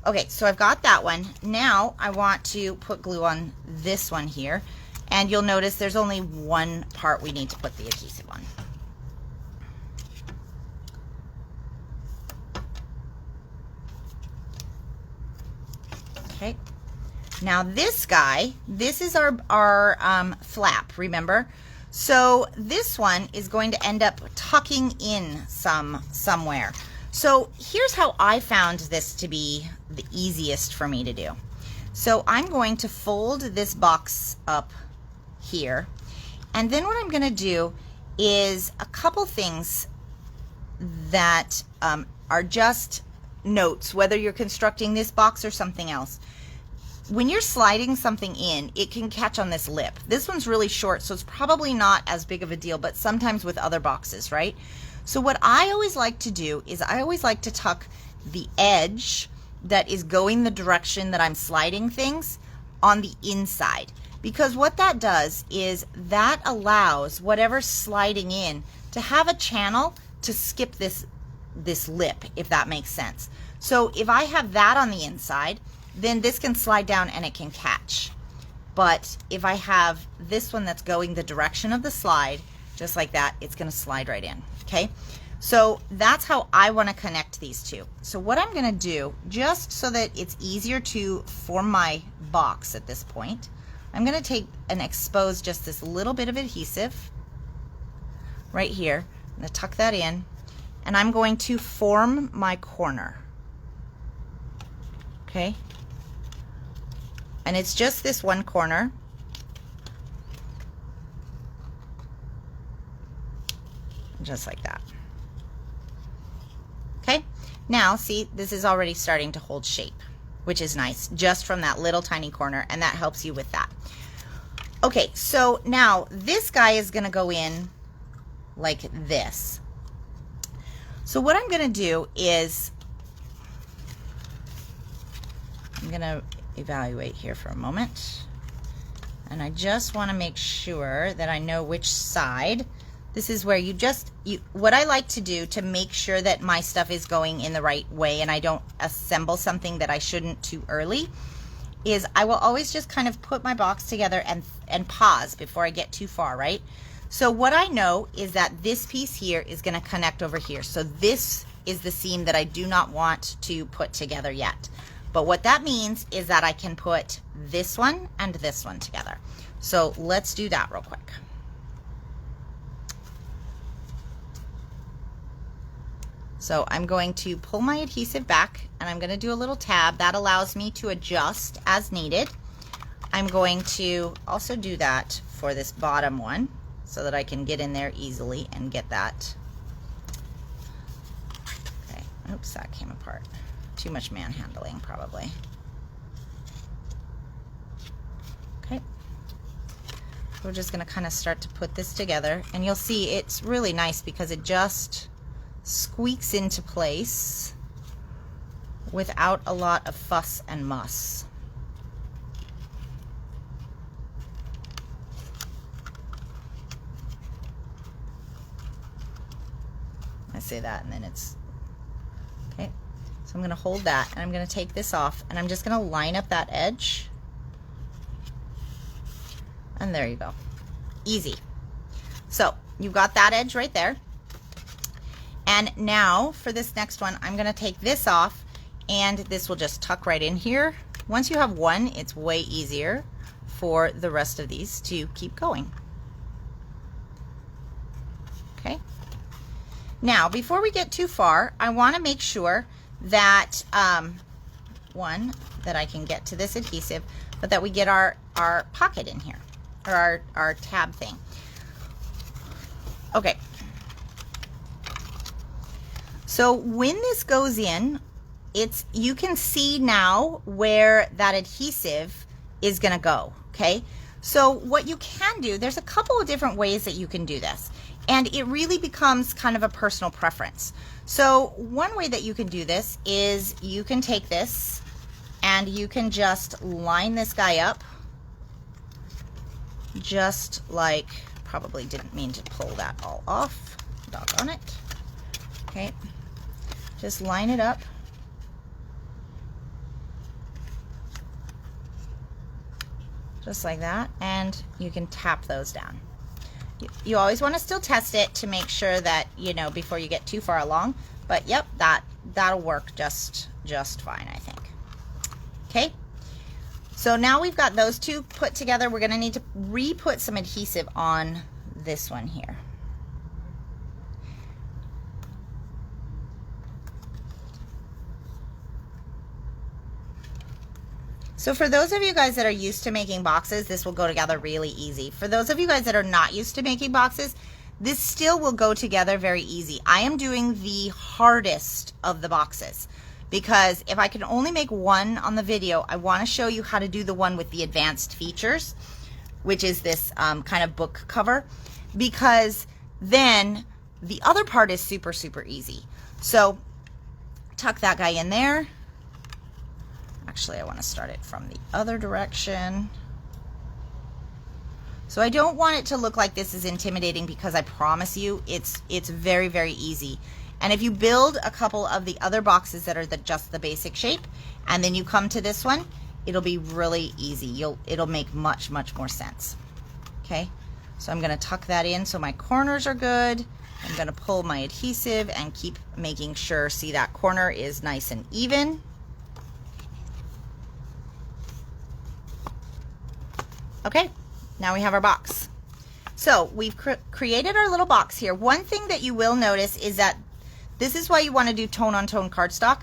Okay, so I've got that one. Now I want to put glue on this one here. And you'll notice there's only one part we need to put the adhesive on. Okay. Now this guy, this is our flap, remember? So this one is going to end up tucking in somewhere. So here's how I found this to be the easiest for me to do. So I'm going to fold this box up here. And then what I'm going to do is a couple things that are just notes, whether you're constructing this box or something else. When you're sliding something in, it can catch on this lip. This one's really short, so it's probably not as big of a deal, but sometimes with other boxes, right? So what I always like to do is I always like to tuck the edge that is going the direction that I'm sliding things on the inside. Because what that does is that allows whatever's sliding in to have a channel to skip this lip, if that makes sense. So if I have that on the inside, then this can slide down and it can catch. But if I have this one that's going the direction of the slide, just like that, it's going to slide right in. Okay, so that's how I want to connect these two. So what I'm going to do, just so that it's easier to form my box at this point, I'm going to take and expose just this little bit of adhesive right here. I'm going to tuck that in, and I'm going to form my corner. Okay, and it's just this one corner. Just like that. Okay, now see, this is already starting to hold shape, which is nice, just from that little tiny corner, and that helps you with that. Okay, so now this guy is going to go in like this. So what I'm going to do is I'm gonna evaluate here for a moment. And I just wanna make sure that I know which side. This is where what I like to do to make sure that my stuff is going in the right way and I don't assemble something that I shouldn't too early, is I will always just kind of put my box together and pause before I get too far, right? So what I know is that this piece here is gonna connect over here. So this is the seam that I do not want to put together yet. But what that means is that I can put this one and this one together. So let's do that real quick. So I'm going to pull my adhesive back and I'm going to do a little tab. That allows me to adjust as needed. I'm going to also do that for this bottom one so that I can get in there easily and get that. Okay, oops, that came apart. Too much manhandling probably. Okay, we're just going to kind of start to put this together and you'll see it's really nice because it just squeaks into place without a lot of fuss and muss. I say that and then it's okay. So I'm going to hold that and I'm going to take this off and I'm just going to line up that edge. And there you go. Easy. So you've got that edge right there. And now for this next one, I'm going to take this off and this will just tuck right in here. Once you have one, it's way easier for the rest of these to keep going. Okay. Now, before we get too far, I want to make sure that, one, that I can get to this adhesive, but that we get our pocket in here, or our tab thing. Okay. So when this goes in, you can see now where that adhesive is going to go, okay? So what you can do, there's a couple of different ways that you can do this, and it really becomes kind of a personal preference. So one way that you can do this is you can take this and you can just line this guy up, just like, probably didn't mean to pull that all off, doggone it, okay? Just line it up. Just like that, and you can tap those down. You always want to still test it to make sure that, you know, before you get too far along, but yep, that'll work just fine, I think. Okay, so now we've got those two put together. We're going to need to re-put some adhesive on this one here. So for those of you guys that are used to making boxes, this will go together really easy. For those of you guys that are not used to making boxes, this still will go together very easy. I am doing the hardest of the boxes because if I can only make one on the video, I want to show you how to do the one with the advanced features, which is this kind of book cover, because then the other part is super, super easy. So tuck that guy in there. Actually, I want to start it from the other direction. So I don't want it to look like this is intimidating because I promise you it's very, very easy. And if you build a couple of the other boxes that are just the basic shape, and then you come to this one, it'll be really easy. It'll make much, much more sense. Okay, so I'm going to tuck that in so my corners are good. I'm going to pull my adhesive and keep making sure, see, that corner is nice and even. Okay, now we have our box. So we've created our little box here. One thing that you will notice is that this is why you want to do tone-on-tone cardstock,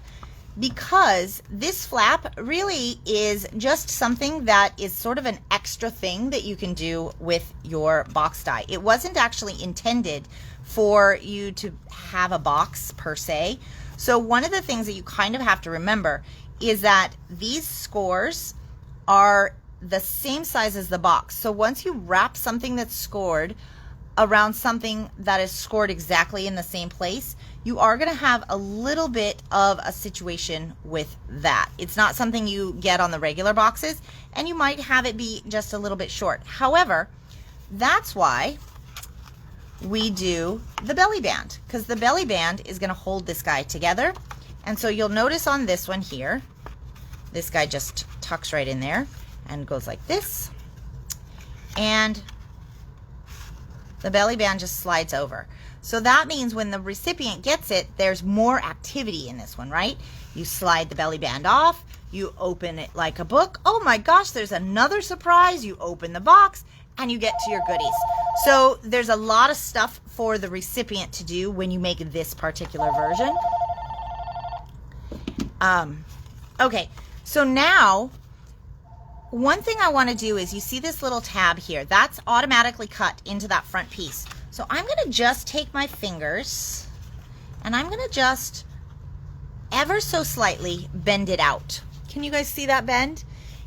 because this flap really is just something that is sort of an extra thing that you can do with your box die. It wasn't actually intended for you to have a box per se. So one of the things that you kind of have to remember is that these scores are the same size as the box. So once you wrap something that's scored around something that is scored exactly in the same place, you are going to have a little bit of a situation with that. It's not something you get on the regular boxes, and you might have it be just a little bit short. However, that's why we do the belly band, because the belly band is going to hold this guy together. And so you'll notice on this one here, this guy just tucks right in there and goes like this, and the belly band just slides over. So that means when the recipient gets it, there's more activity in this one, right? You slide the belly band off, you open it like a book. Oh my gosh, there's another surprise. You open the box and you get to your goodies. So there's a lot of stuff for the recipient to do when you make this particular version. Okay, so now one thing I want to do is, you see this little tab here, that's automatically cut into that front piece. So I'm going to just take my fingers and I'm going to just ever so slightly bend it out. Can you guys see that bend?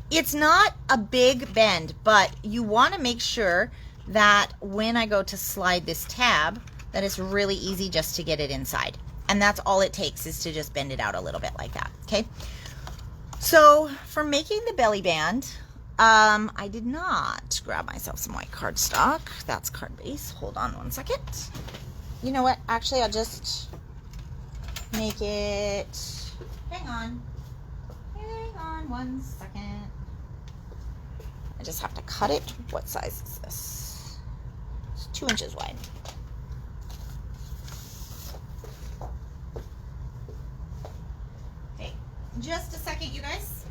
It's not a big bend, but you want to make sure that when I go to slide this tab, that it's really easy just to get it inside. And that's all it takes, is to just bend it out a little bit like that, okay? So for making the belly band, I did not grab myself some white cardstock. That's card base. Hold on one second. You know what? Actually, I'll just make it, hang on one second. I just have to cut it. What size is this? It's 2 inches wide. Okay, just a second, you guys.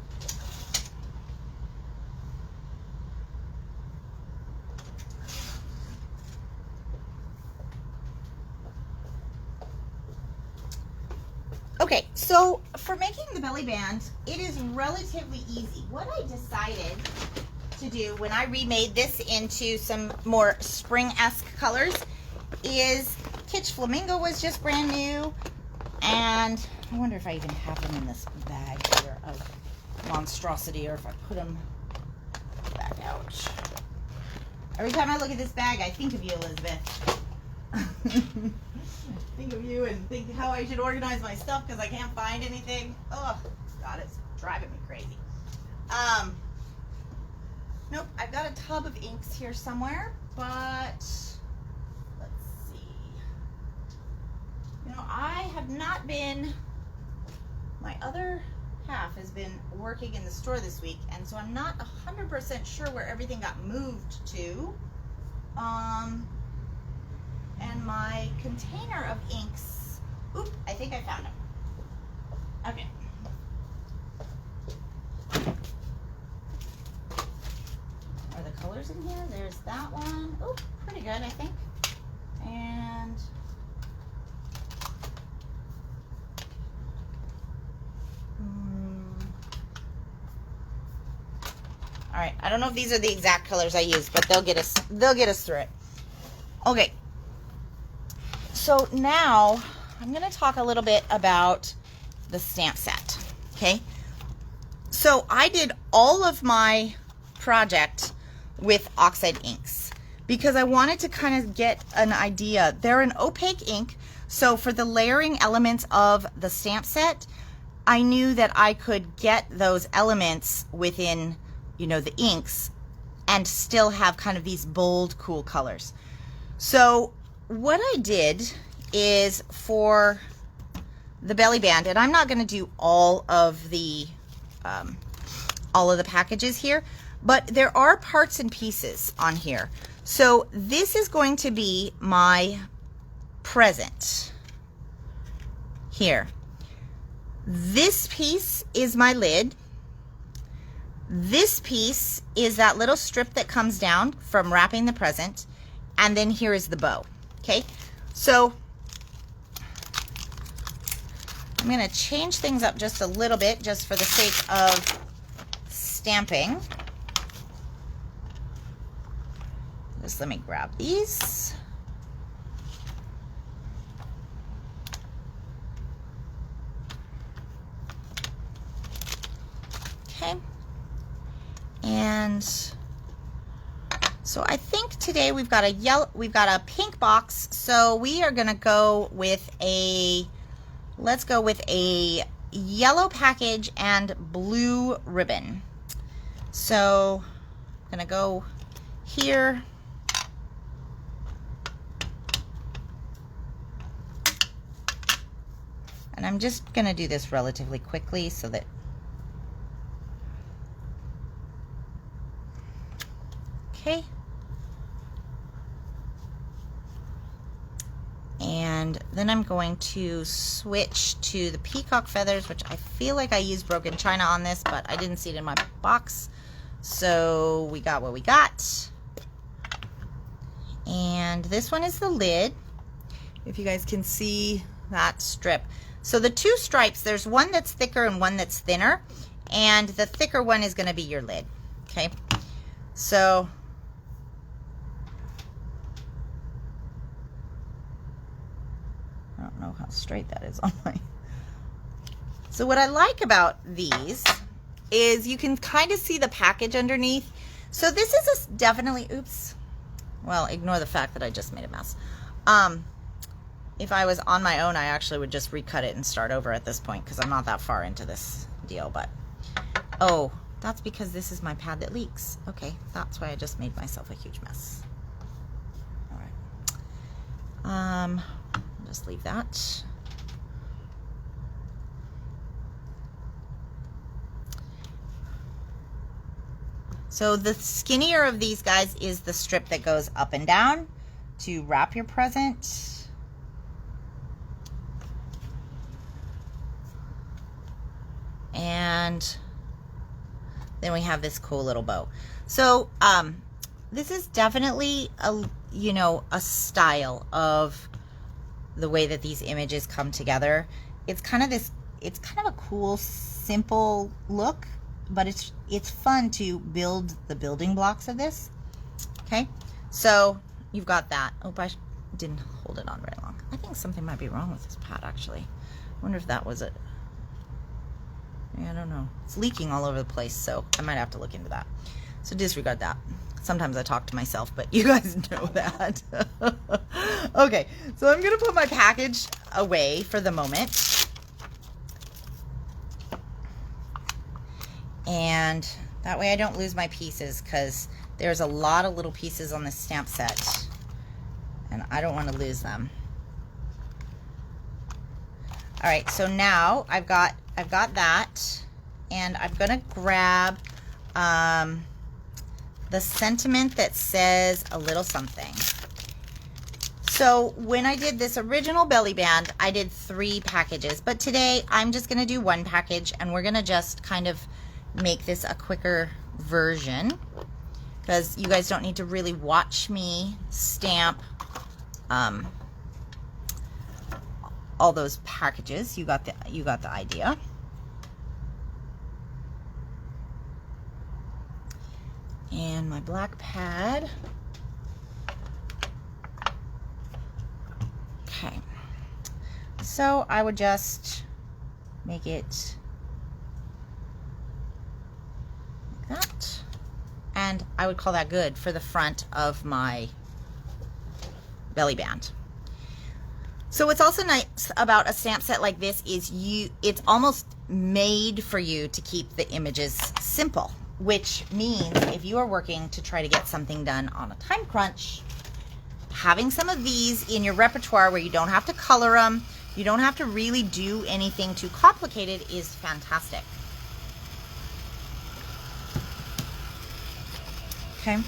Okay, so for making the belly band, it is relatively easy. What I decided to do when I remade this into some more spring-esque colors is Kitsch Flamingo was just brand new, and I wonder if I even have them in this bag here of monstrosity, or if I put them back out. Every time I look at this bag, I think of you, Elizabeth. Think of you and think how I should organize my stuff because I can't find anything. Oh, God, it's driving me crazy. Nope, I've got a tub of inks here somewhere, but let's see. You know, I have not been, my other half has been working in the store this week, and so I'm not 100% sure where everything got moved to. And my container of inks, oop, I think I found them. Okay. Are the colors in here? There's that one. Oop, pretty good, I think. And all right, I don't know if these are the exact colors I use, but they'll get us through it. Okay. So now I'm going to talk a little bit about the stamp set, okay? So I did all of my project with oxide inks because I wanted to kind of get an idea. They're an opaque ink, so for the layering elements of the stamp set, I knew that I could get those elements within, you know, the inks and still have kind of these bold, cool colors. So what I did is for the belly band, and I'm not going to do all of the packages here, but there are parts and pieces on here. So this is going to be my present here. This piece is my lid. This piece is that little strip that comes down from wrapping the present. And then here is the bow, okay? So I'm going to change things up just a little bit just for the sake of stamping. Just let me grab these. Okay. And So I think today we've got a pink box. So we are gonna go with let's go with a yellow package and blue ribbon. So I'm gonna go here. And I'm just gonna do this relatively quickly so that, okay. And then I'm going to switch to the Peacock Feathers, which I feel like I used Broken China on this, but I didn't see it in my box. So we got what we got. And this one is the lid. If you guys can see that strip. So the two stripes, there's one that's thicker and one that's thinner. And the thicker one is going to be your lid. Okay. So I don't know how straight that is on my. So what I like about these is you can kind of see the package underneath. So this is definitely, oops. Well, ignore the fact that I just made a mess. If I was on my own, I actually would just recut it and start over at this point because I'm not that far into this deal. But, oh, that's because this is my pad that leaks. Okay, that's why I just made myself a huge mess. All right. Just leave that. So the skinnier of these guys is the strip that goes up and down to wrap your present. And then we have this cool little bow. So this is definitely a style of the way that these images come together. It's kind of a cool, simple look, but it's fun to build the building blocks of this. Okay, so you've got that. Oh, I didn't hold it on very long. I think something might be wrong with this pad, actually. I wonder if that was it. Yeah, I don't know. It's leaking all over the place, so I might have to look into that. So disregard that. Sometimes I talk to myself, but you guys know that. Okay, so I'm going to put my package away for the moment. And that way I don't lose my pieces, because there's a lot of little pieces on this stamp set. And I don't want to lose them. All right, so now I've got that, and I'm gonna grab the sentiment that says a little something. So when I did this original belly band, I did 3 packages, but today I'm just gonna do 1 package, and we're gonna just kind of make this a quicker version, because you guys don't need to really watch me stamp all those packages. You got the idea. And my black pad. Okay. So I would just make it like that. And I would call that good for the front of my belly band. So what's also nice about a stamp set like this is it's almost made for you to keep the images simple, which means if you are working to try to get something done on a time crunch, having some of these in your repertoire where you don't have to color them, you don't have to really do anything too complicated, is fantastic. Okay.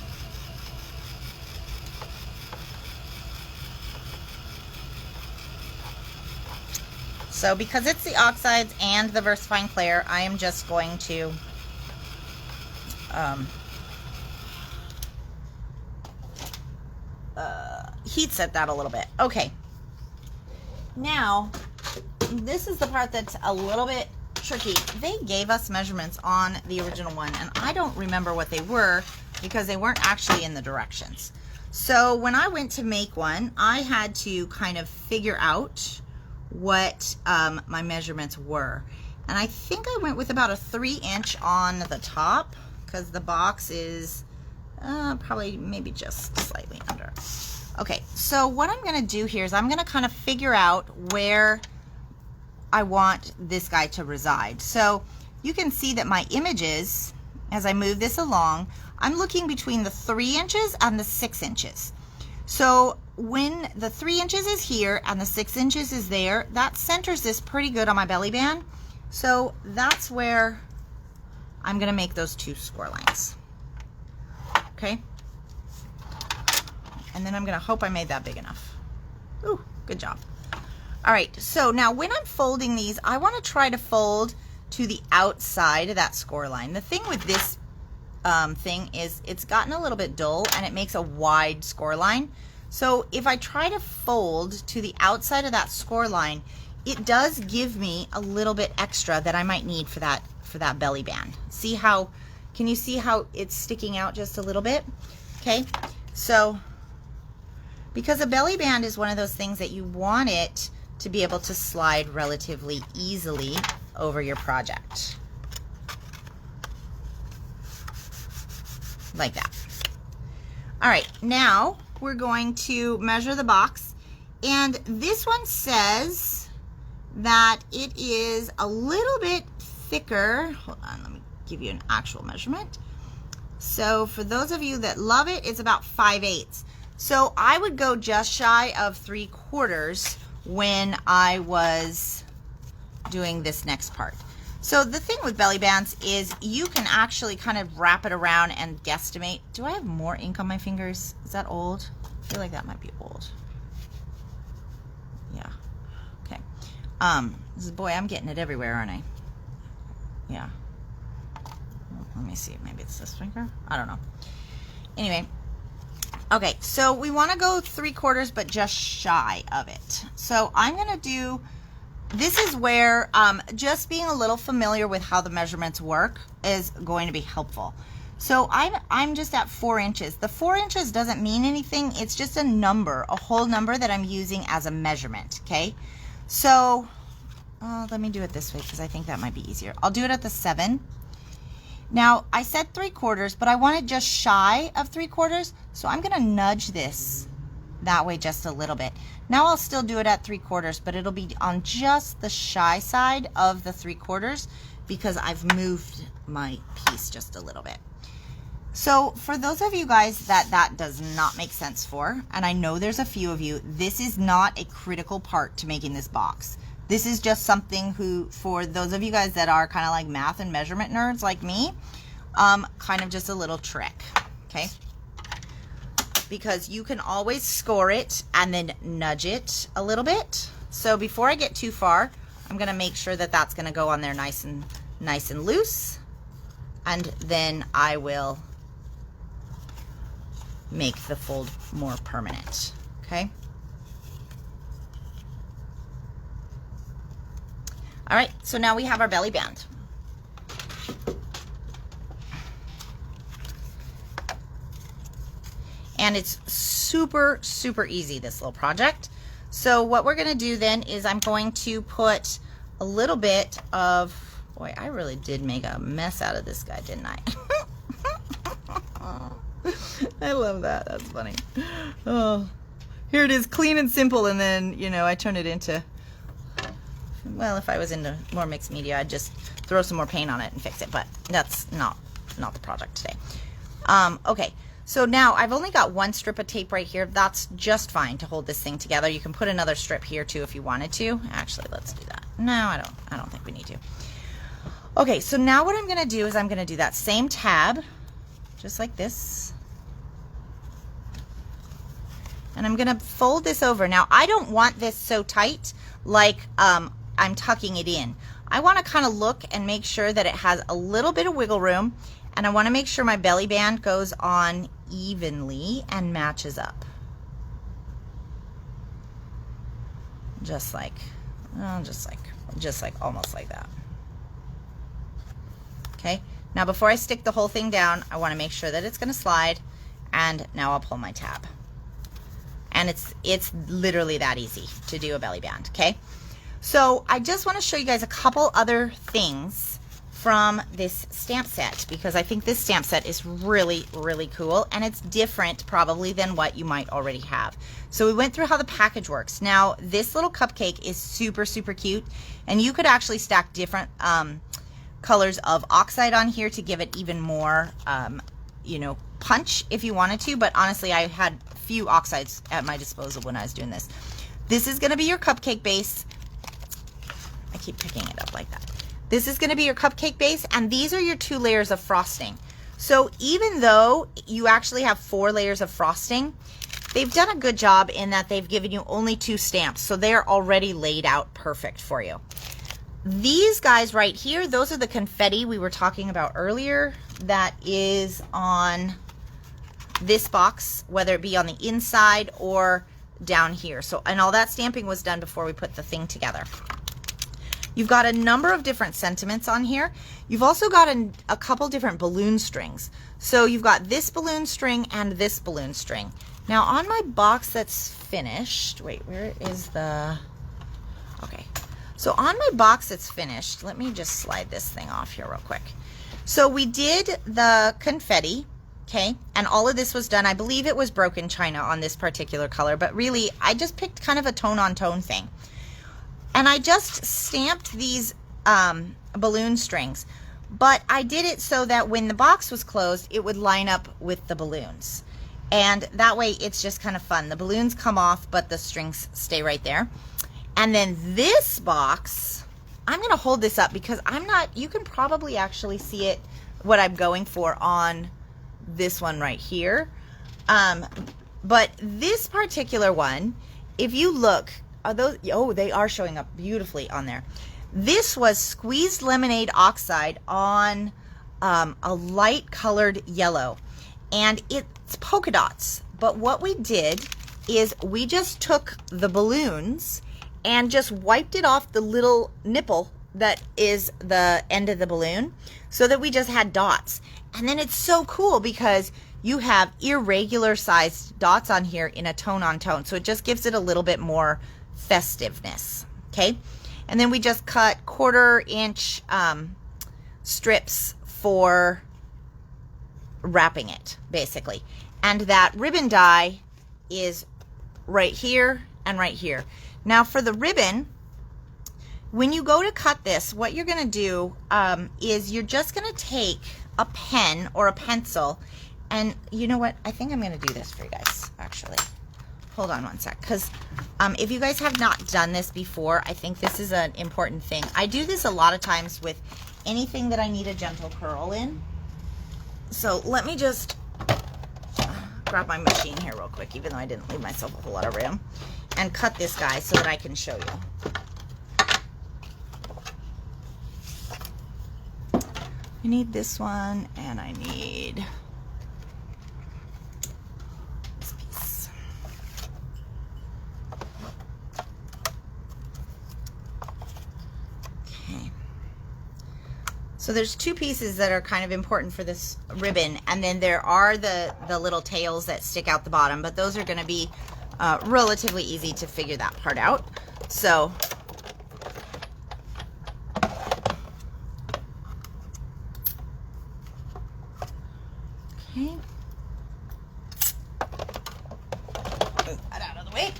So because it's the oxides and the VersaFine Clair, I am just going to heat set that a little bit. Okay. Now, this is the part that's a little bit tricky. They gave us measurements on the original one, and I don't remember what they were because they weren't actually in the directions. So when I went to make one, I had to kind of figure out what my measurements were. And I think I went with about a 3-inch on the top, because the box is probably maybe just slightly under. Okay, so what I'm gonna do here is I'm gonna kind of figure out where I want this guy to reside. So you can see that my images, as I move this along, I'm looking between the 3 inches and the 6 inches. So when the 3 inches is here and the 6 inches is there, that centers this pretty good on my belly band. So that's where I'm gonna make those 2 score lines. Okay. And then I'm gonna hope I made that big enough. Ooh, good job. All right, so now when I'm folding these, I wanna try to fold to the outside of that score line. The thing with this thing is it's gotten a little bit dull and it makes a wide score line. So if I try to fold to the outside of that score line, it does give me a little bit extra that I might need for that belly band. See how, can you see how it's sticking out just a little bit? Okay, so because a belly band is one of those things that you want it to be able to slide relatively easily over your project. Like that. All right, now we're going to measure the box, and this one says that it is a little bit thicker. Hold on, let me give you an actual measurement. So for those of you that love it, it's about 5/8. So I would go just shy of 3/4 when I was doing this next part. So the thing with belly bands is you can actually kind of wrap it around and guesstimate. Do I have more ink on my fingers? Is that old? I feel like that might be old. Yeah. Okay. Boy, I'm getting it everywhere, aren't I? Yeah. Let me see. Maybe it's this finger. I don't know. Anyway. Okay, so we want to go 3/4, but just shy of it. So I'm going to do, this is where just being a little familiar with how the measurements work is going to be helpful. So I'm just at 4 inches. The 4 inches doesn't mean anything. It's just a number, a whole number that I'm using as a measurement, okay? So let me do it this way because I think that might be easier. I'll do it at the 7. Now, I said 3/4, but I want it just shy of 3/4, so I'm gonna nudge this that way just a little bit. Now I'll still do it at 3/4, but it'll be on just the shy side of the 3/4 because I've moved my piece just a little bit. So for those of you guys that does not make sense for, and I know there's a few of you, this is not a critical part to making this box. This is just something for those of you guys that are kind of like math and measurement nerds like me, kind of just a little trick, okay? Because you can always score it and then nudge it a little bit. So before I get too far, I'm gonna make sure that that's gonna go on there nice and loose, and then I will make the fold more permanent, okay? All right, so now we have our belly band. And it's super, super easy, this little project. So what we're gonna do then is I'm going to put a little bit of, boy, I really did make a mess out of this guy, didn't I? I love that, that's funny. Oh, here it is, clean and simple, and then, you know, I turn it into, well, if I was into more mixed media, I'd just throw some more paint on it and fix it, but that's not the project today. Okay, so now I've only got 1 strip of tape right here. That's just fine to hold this thing together. You can put another strip here too if you wanted to. Actually, let's do that. No, I don't think we need to. Okay, so now what I'm gonna do is I'm gonna do that same tab, just like this. And I'm gonna fold this over. Now, I don't want this so tight like I'm tucking it in. I want to kind of look and make sure that it has a little bit of wiggle room, and I want to make sure my belly band goes on evenly and matches up. Just like almost like that. Okay, now before I stick the whole thing down, I want to make sure that it's going to slide, and now I'll pull my tab. And it's literally that easy to do a belly band, okay? So I just want to show you guys a couple other things from this stamp set, because I think this stamp set is really, really cool, and it's different probably than what you might already have. So we went through how the package works. Now, this little cupcake is super, super cute, and you could actually stack different colors of oxide on here to give it even more, you know, punch if you wanted to, but honestly, I had few oxides at my disposal when I was doing this. This is going to be your cupcake base. I keep picking it up like that. This is going to be your cupcake base, and these are your 2 layers of frosting. So even though you actually have 4 layers of frosting, they've done a good job in that they've given you only 2 stamps, so they're already laid out perfect for you. These guys right here, those are the confetti we were talking about earlier. That is on this box, whether it be on the inside or down here. So, and all that stamping was done before we put the thing together. You've got a number of different sentiments on here. You've also got a couple different balloon strings. So you've got this balloon string and this balloon string. Now on my box that's finished, wait, where is the, okay. So on my box that's finished, let me just slide this thing off here real quick. So we did the confetti, okay, and all of this was done, I believe it was broken china on this particular color, but really I just picked kind of a tone-on-tone thing. And I just stamped these balloon strings, but I did it so that when the box was closed, it would line up with the balloons. And that way it's just kind of fun. The balloons come off, but the strings stay right there. And then this box, I'm gonna hold this up because you can probably actually see it, what I'm going for on this one right here. But this particular one, if you look, they are showing up beautifully on there. This was squeezed lemonade oxide on a light colored yellow, and it's polka dots. But what we did is we just took the balloons and just wiped it off the little nipple that is the end of the balloon so that we just had dots. And then it's so cool because you have irregular sized dots on here in a tone-on-tone. So it just gives it a little bit more festiveness, okay? And then we just cut 1/4 inch strips for wrapping it, basically. And that ribbon die is right here and right here. Now for the ribbon, when you go to cut this, what you're gonna do is you're just gonna take a pen or a pencil, and you know what? I think I'm gonna do this for you guys, actually. Hold on one sec, because if you guys have not done this before, I think this is an important thing. I do this a lot of times with anything that I need a gentle curl in. So let me just grab my machine here real quick, even though I didn't leave myself a whole lot of room, and cut this guy so that I can show you. I need this one, and I need this piece. Okay. So there's 2 pieces that are kind of important for this ribbon, and then there are the little tails that stick out the bottom, but those are going to be relatively easy to figure that part out. So okay, move that out of the way.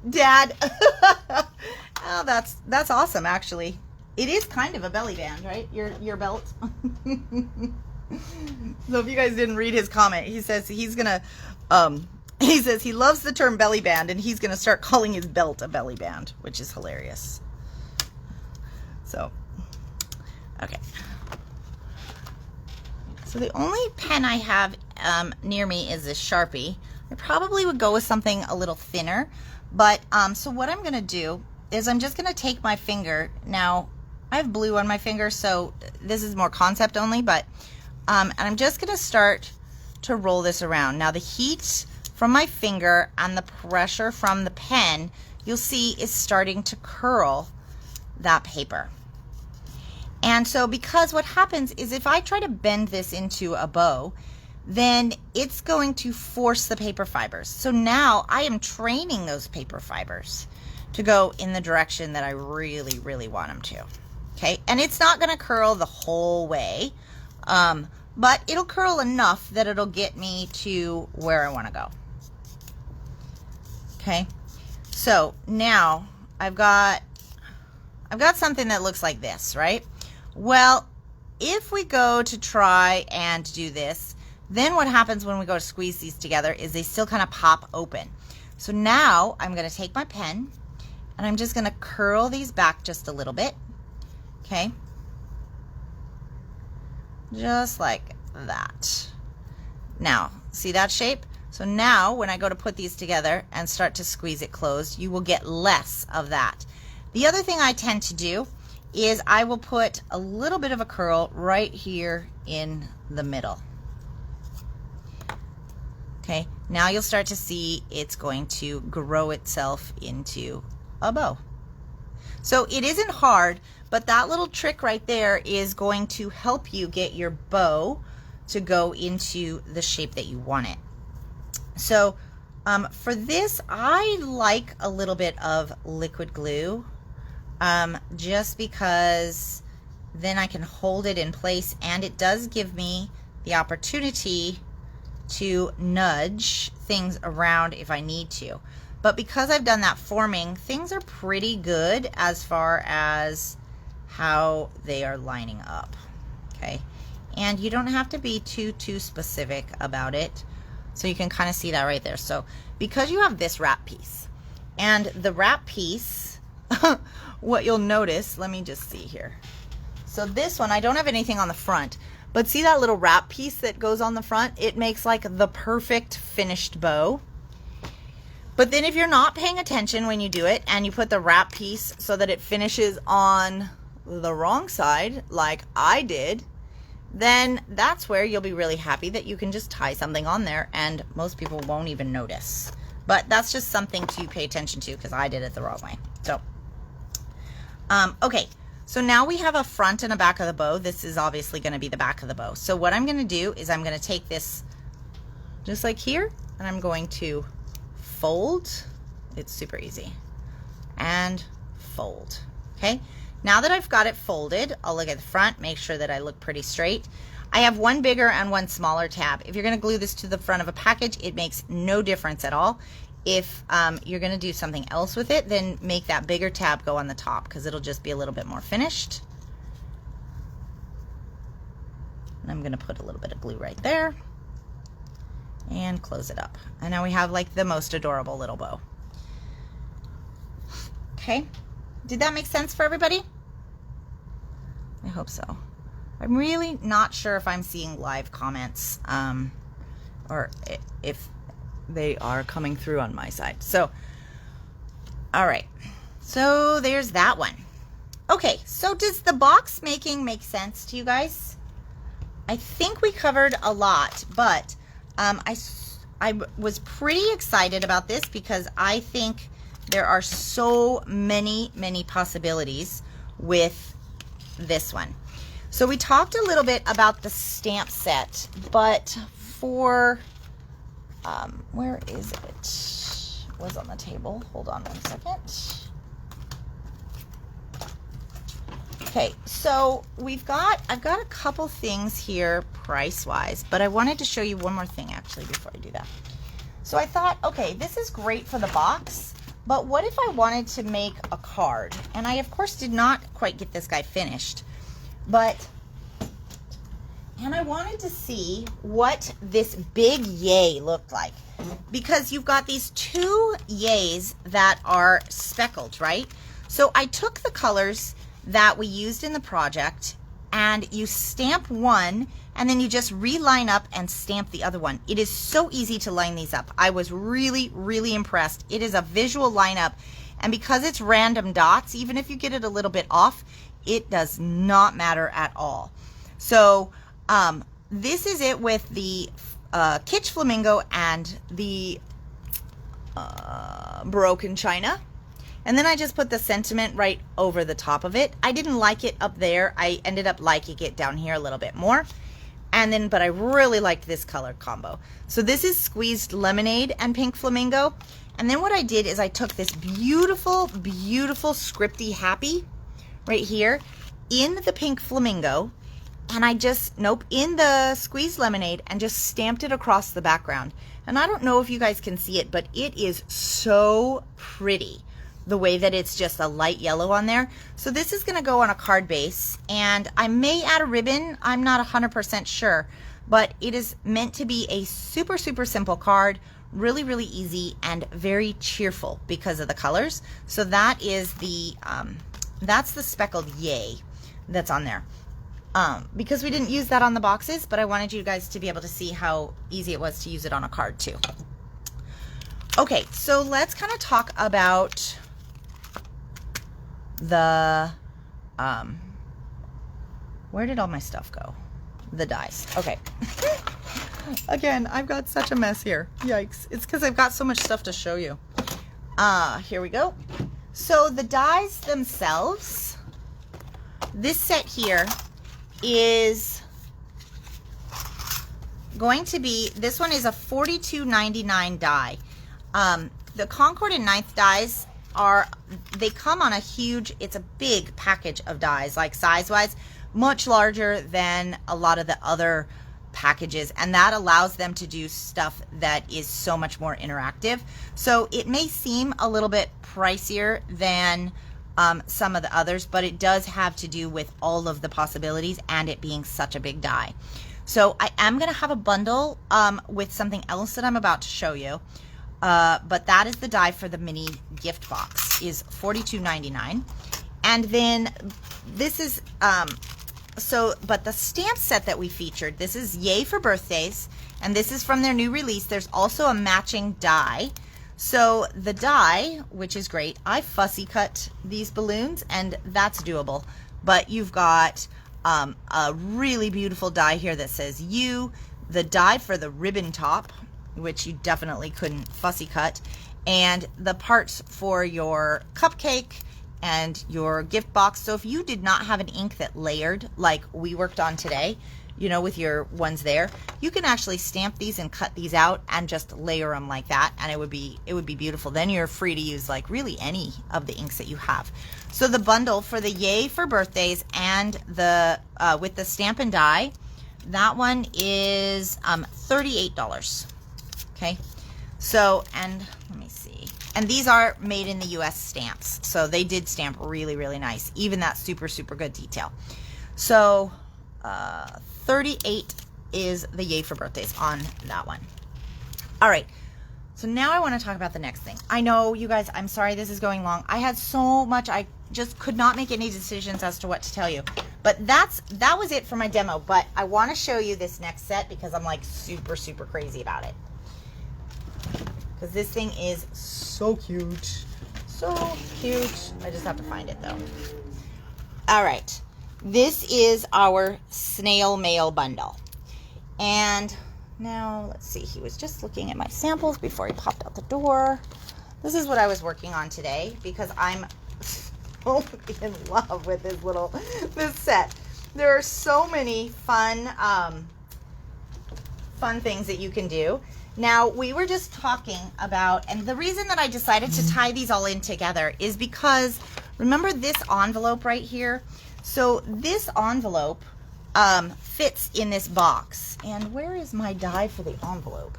Dad. Oh, that's awesome, actually. It is kind of a belly band, right? Your belt. So if you guys didn't read his comment, he says he's gonna he says he loves the term belly band, and he's gonna start calling his belt a belly band, which is hilarious. So okay. So the only pen I have near me is this Sharpie. I probably would go with something a little thinner, but so what I'm gonna do is I'm just gonna take my finger. Now I have blue on my finger, so this is more concept only, but and I'm just gonna start to roll this around. Now the heat from my finger and the pressure from the pen, you'll see, is starting to curl that paper. And so because what happens is if I try to bend this into a bow, then it's going to force the paper fibers. So now I am training those paper fibers to go in the direction that I really, really want them to. Okay, and it's not going to curl the whole way, but it'll curl enough that it'll get me to where I want to go. Okay, so now I've got something that looks like this, right? Well, if we go to try and do this, then what happens when we go to squeeze these together is they still kind of pop open. So now I'm going to take my pen and I'm just going to curl these back just a little bit. Okay, just like that. Now, see that shape? So now when I go to put these together and start to squeeze it closed, you will get less of that. The other thing I tend to do is I will put a little bit of a curl right here in the middle. Okay, now you'll start to see it's going to grow itself into a bow. So it isn't hard, but that little trick right there is going to help you get your bow to go into the shape that you want it. So for this, I like a little bit of liquid glue, just because then I can hold it in place, and it does give me the opportunity to nudge things around if I need to. But because I've done that forming, things are pretty good as far as how they are lining up. Okay, and you don't have to be too specific about it. So you can kind of see that right there. So because you have this wrap piece, and the wrap piece, what you'll notice, let me just see here. So this one, I don't have anything on the front, but see that little wrap piece that goes on the front? It makes like the perfect finished bow. But then if you're not paying attention when you do it and you put the wrap piece so that it finishes on the wrong side, like I did, then that's where you'll be really happy that you can just tie something on there and most people won't even notice. But that's just something to pay attention to because I did it the wrong way. So, okay, so now we have a front and a back of the bow. This is obviously going to be the back of the bow. So what I'm going to do is I'm going to take this just like here, and I'm going to fold. It's super easy. And fold. Okay, now that I've got it folded, I'll look at the front, make sure that I look pretty straight. I have one bigger and one smaller tab. If you're going to glue this to the front of a package, it makes no difference at all. If you're going to do something else with it, then make that bigger tab go on the top because it'll just be a little bit more finished. And I'm going to put a little bit of glue right there and close it up. And now we have like the most adorable little bow. Okay, did that make sense for everybody? I hope so. I'm really not sure if I'm seeing live comments or if they are coming through on my side. So, all right, so there's that one. Okay, so does the box making make sense to you guys? I think we covered a lot, but I was pretty excited about this because I think there are so many possibilities with this one. So we talked a little bit about the stamp set, but for, where is it? It was on the table. Hold on 1 second. Okay, so I've got a couple things here price-wise, but I wanted to show you one more thing actually before I do that. So I thought, okay, this is great for the box, but what if I wanted to make a card? And I, of course, did not quite get this guy finished, and I wanted to see what this big yay looked like, because you've got these two yays that are speckled, right? So I took the colors that we used in the project and you stamp one and then you just reline up and stamp the other one. It is so easy to line these up. I was really impressed. It is a visual lineup, and because it's random dots, even if you get it a little bit off, it does not matter at all. So this is it with the Kitsch Flamingo and the Broken China. And then I just put the sentiment right over the top of it. I didn't like it up there. I ended up liking it down here a little bit more. And then, but I really liked this color combo. So this is Squeezed Lemonade and Pink Flamingo. And then what I did is I took this beautiful, beautiful scripty happy right here in the pink flamingo, and I just, in the squeezed lemonade, and just stamped it across the background. And I don't know if you guys can see it, but it is so pretty the way that it's just a light yellow on there. So this is gonna go on a card base, and I may add a ribbon. I'm not 100% sure, but it is meant to be a super, super simple card, really, really easy and very cheerful because of the colors. So that is that's the speckled yay that's on there. Because we didn't use that on the boxes, but I wanted you guys to be able to see how easy it was to use it on a card too. Okay, so let's kind of talk about the, where did all my stuff go? The dies. Okay. Again, I've got such a mess here. Yikes. It's because I've got so much stuff to show you. Here we go. So the dies themselves, this set here is going to be, this one is a $42.99 die. The Concord 9th dies they come on a huge, it's a big package of dies, like size-wise, much larger than a lot of the other packages, and that allows them to do stuff that is so much more interactive. So it may seem a little bit pricier than some of the others, but it does have to do with all of the possibilities and it being such a big die. So I am going to have a bundle with something else that I'm about to show you, but that is the die for the mini gift box, is $42.99. And then this is but the stamp set that we featured, this is Yay for Birthdays, and this is from their new release. There's also a matching die. So the die, which is great, I fussy cut these balloons, and that's doable. But you've got a really beautiful die here that says you, the die for the ribbon top, which you definitely couldn't fussy cut, and the parts for your cupcake and your gift box. So if you did not have an ink that layered like we worked on today, you know, with your ones there, you can actually stamp these and cut these out and just layer them like that, and it would be beautiful. Then you're free to use like really any of the inks that you have. So the bundle for the Yay for Birthdays and the with the stamp and die, that one is $38. Okay, so, and let me see. And these are made in the US stamps. So they did stamp really, really nice. Even that super, super good detail. So 38 is the Yay for Birthdays on that one. All right. So now I want to talk about the next thing. I know, you guys, I'm sorry this is going long. I had so much, I just could not make any decisions as to what to tell you. But that was it for my demo. But I want to show you this next set because I'm like super, super crazy about it. Because this thing is so cute. So cute. I just have to find it though. All right. This is our Snail Mail bundle. And now, let's see. He was just looking at my samples before he popped out the door. This is what I was working on today because I'm so in love with this set. There are so many fun things that you can do. Now, we were just talking about, and the reason that I decided to tie these all in together is because, remember this envelope right here? So this envelope fits in this box. And where is my die for the envelope?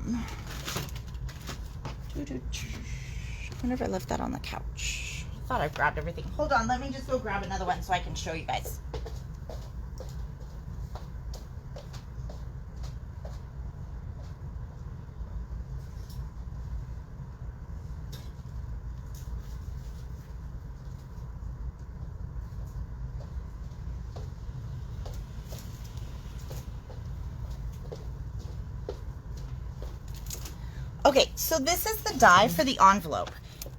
I wonder if I left that on the couch. I thought I grabbed everything. Hold on, let me just go grab another one so I can show you guys. Okay, so this is the die for the envelope.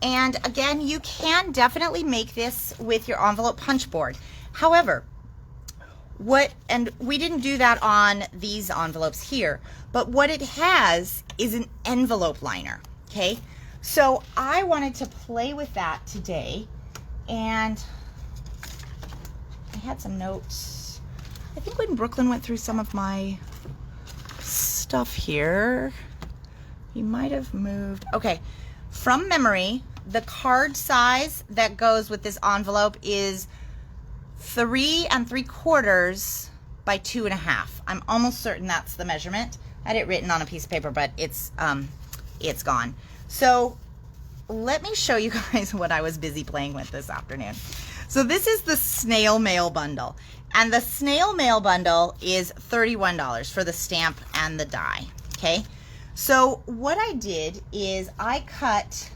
And again, you can definitely make this with your envelope punch board. However, and we didn't do that on these envelopes here, but what it has is an envelope liner, okay? So I wanted to play with that today, and I had some notes. I think when Brooklyn went through some of my stuff here, He might have moved. Okay, from memory, the card size that goes with this envelope is 3 3/4 by 2 1/2. I'm almost certain that's the measurement. I had it written on a piece of paper, but it's gone. So let me show you guys what I was busy playing with this afternoon. So this is the Snail Mail bundle, and the Snail Mail bundle is $31 for the stamp and the die. Okay, so what I did is I cut,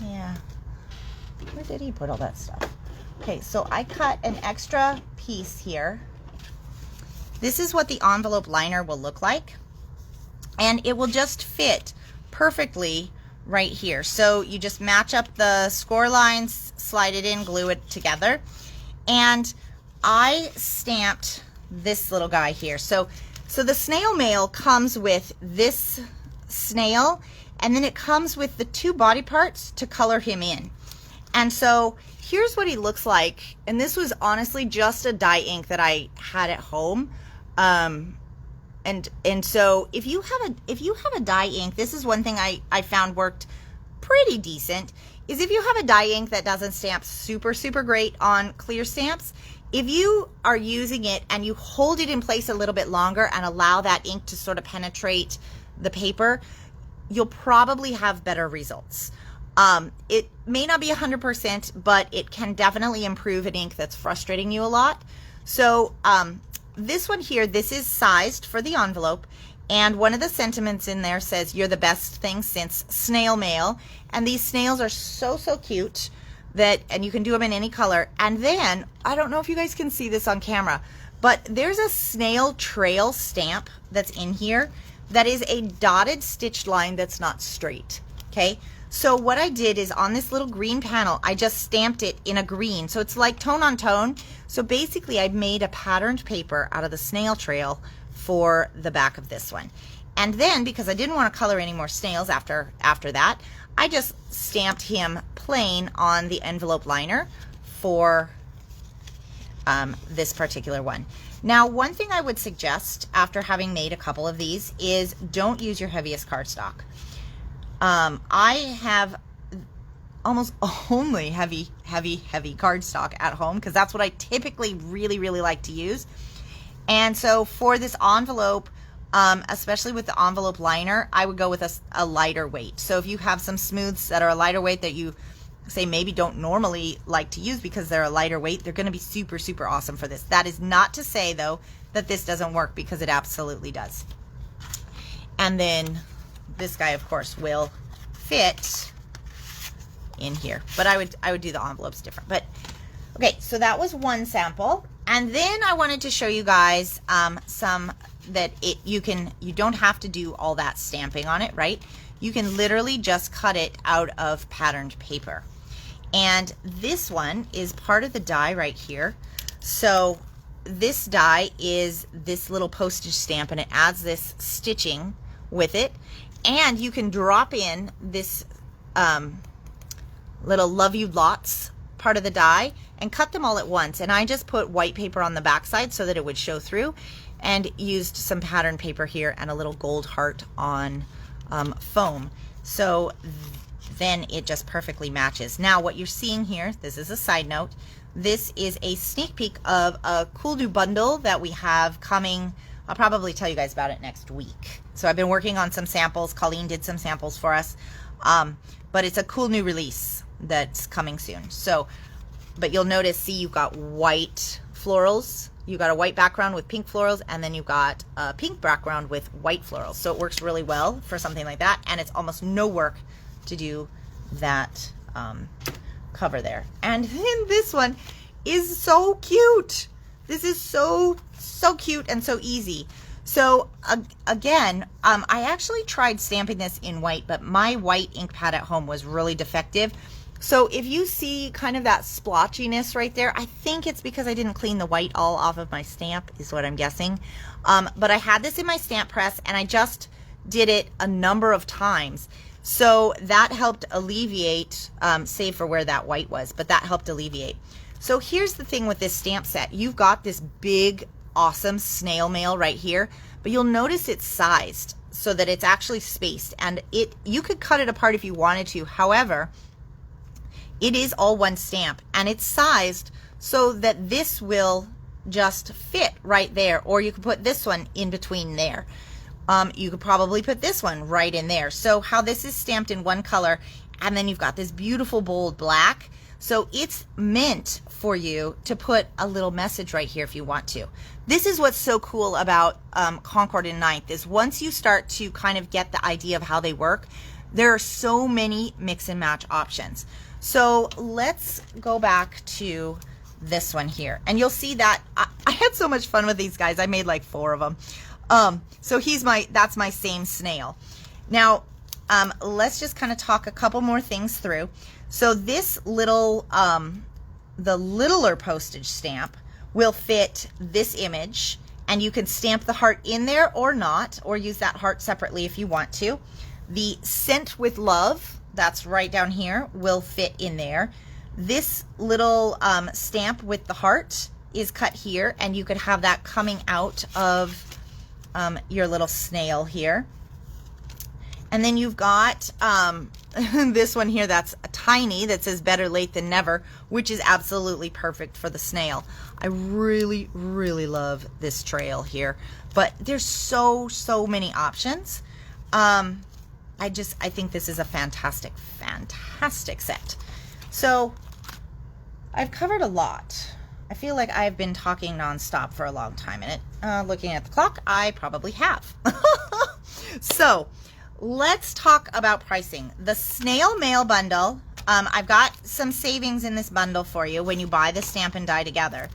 where did he put all that stuff? Okay, so I cut an extra piece here. This is what the envelope liner will look like, and it will just fit perfectly right here. So you just match up the score lines, slide it in, glue it together, and I stamped this little guy here. So the Snail Mail comes with this snail, and then it comes with the 2 body parts to color him in. And so here's what he looks like. And this was honestly just a dye ink that I had at home. And so if you have a dye ink, this is one thing I found worked pretty decent, is if you have a dye ink that doesn't stamp super great on clear stamps, if you are using it and you hold it in place a little bit longer and allow that ink to sort of penetrate the paper, you'll probably have better results. It may not be 100%, but it can definitely improve an ink that's frustrating you a lot. So this one here, this is sized for the envelope, and one of the sentiments in there says, "You're the best thing since Snail Mail." And these snails are so cute, and you can do them in any color. And then, I don't know if you guys can see this on camera, but there's a snail trail stamp that's in here that is a dotted stitched line that's not straight. Okay, so what I did is on this little green panel, I just stamped it in a green, so it's like tone on tone. So basically I made a patterned paper out of the snail trail for the back of this one. And then, because I didn't want to color any more snails after that, I just stamped him plain on the envelope liner for this particular one. Now, one thing I would suggest after having made a couple of these is don't use your heaviest cardstock. I have almost only heavy cardstock at home because that's what I typically really like to use. And so for this envelope, especially with the envelope liner, I would go with a lighter weight. So if you have some smooths that are a lighter weight that you say maybe don't normally like to use because they're a lighter weight, they're going to be super awesome for this. That is not to say though that this doesn't work, because it absolutely does. And then this guy of course will fit in here, but I would do the envelopes different. But okay, so that was one sample, and then I wanted to show you guys some that you don't have to do all that stamping on it, right? You can literally just cut it out of patterned paper. And this one is part of the die right here. So this die is this little postage stamp, and it adds this stitching with it. And you can drop in this little love you lots part of the die and cut them all at once. And I just put white paper on the back side so that it would show through, and used some pattern paper here and a little gold heart on foam. So then it just perfectly matches. Now what you're seeing here, this is a side note, this is a sneak peek of a cool new bundle that we have coming. I'll probably tell you guys about it next week. So I've been working on some samples. Colleen did some samples for us, but it's a cool new release that's coming soon. So, but you'll notice, see, you've got white florals, you got a white background with pink florals, and then you've got a pink background with white florals. So it works really well for something like that, and it's almost no work to do that cover there. And then this one is so cute. This is so cute and so easy. So again, I actually tried stamping this in white, but my white ink pad at home was really defective. So if you see kind of that splotchiness right there, I think it's because I didn't clean the white all off of my stamp, is what I'm guessing. But I had this in my stamp press, and I just did it a number of times. So that helped alleviate, save for where that white was, but that helped alleviate. So here's the thing with this stamp set. You've got this big, awesome snail mail right here, but you'll notice it's sized. so that it's actually spaced, and you could cut it apart if you wanted to. However, it is all one stamp, and it's sized so that this will just fit right there, or you could put this one in between there. You could probably put this one right in there. So how this is stamped in one color, and then you've got this beautiful bold black. So it's meant for you to put a little message right here if you want to. This is what's so cool about Concord and 9th, is once you start to kind of get the idea of how they work, there are so many mix and match options. So let's go back to this one here, and you'll see that I had so much fun with these guys. I made like 4 of them. So that's my same snail. Now, let's just kind of talk a couple more things through. So this little, the littler postage stamp will fit this image, and you can stamp the heart in there or not, or use that heart separately if you want to. The Sent with Love, that's right down here, will fit in there. This little stamp with the heart is cut here, and you could have that coming out of your little snail here. And then you've got this one here that's tiny, that says better late than never, which is absolutely perfect for the snail. I really, really love this trail here, but there's so many options. I think this is a fantastic set. So I've covered a lot. I feel like I've been talking nonstop for a long time, and looking at the clock, I probably have. So let's talk about pricing. The Snail Mail bundle, I've got some savings in this bundle for you when you buy the stamp and die together.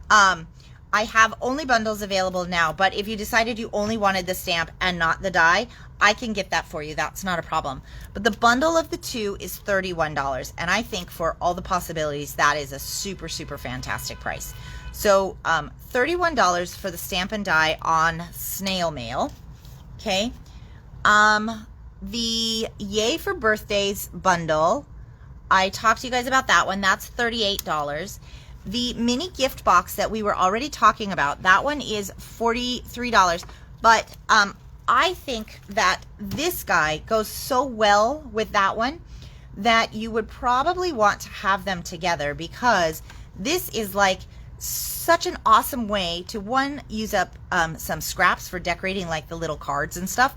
I have only bundles available now, but if you decided you only wanted the stamp and not the die, I can get that for you. That's not a problem. But the bundle of the 2 is $31, and I think for all the possibilities, that is a super fantastic price. So $31 for the stamp and die on Snail Mail. Okay. The Yay for Birthdays bundle, I talked to you guys about that one. That's $38. The mini gift box that we were already talking about, that one is $43. But I think that this guy goes so well with that one that you would probably want to have them together, because this is like such an awesome way to, one, use up some scraps for decorating like the little cards and stuff.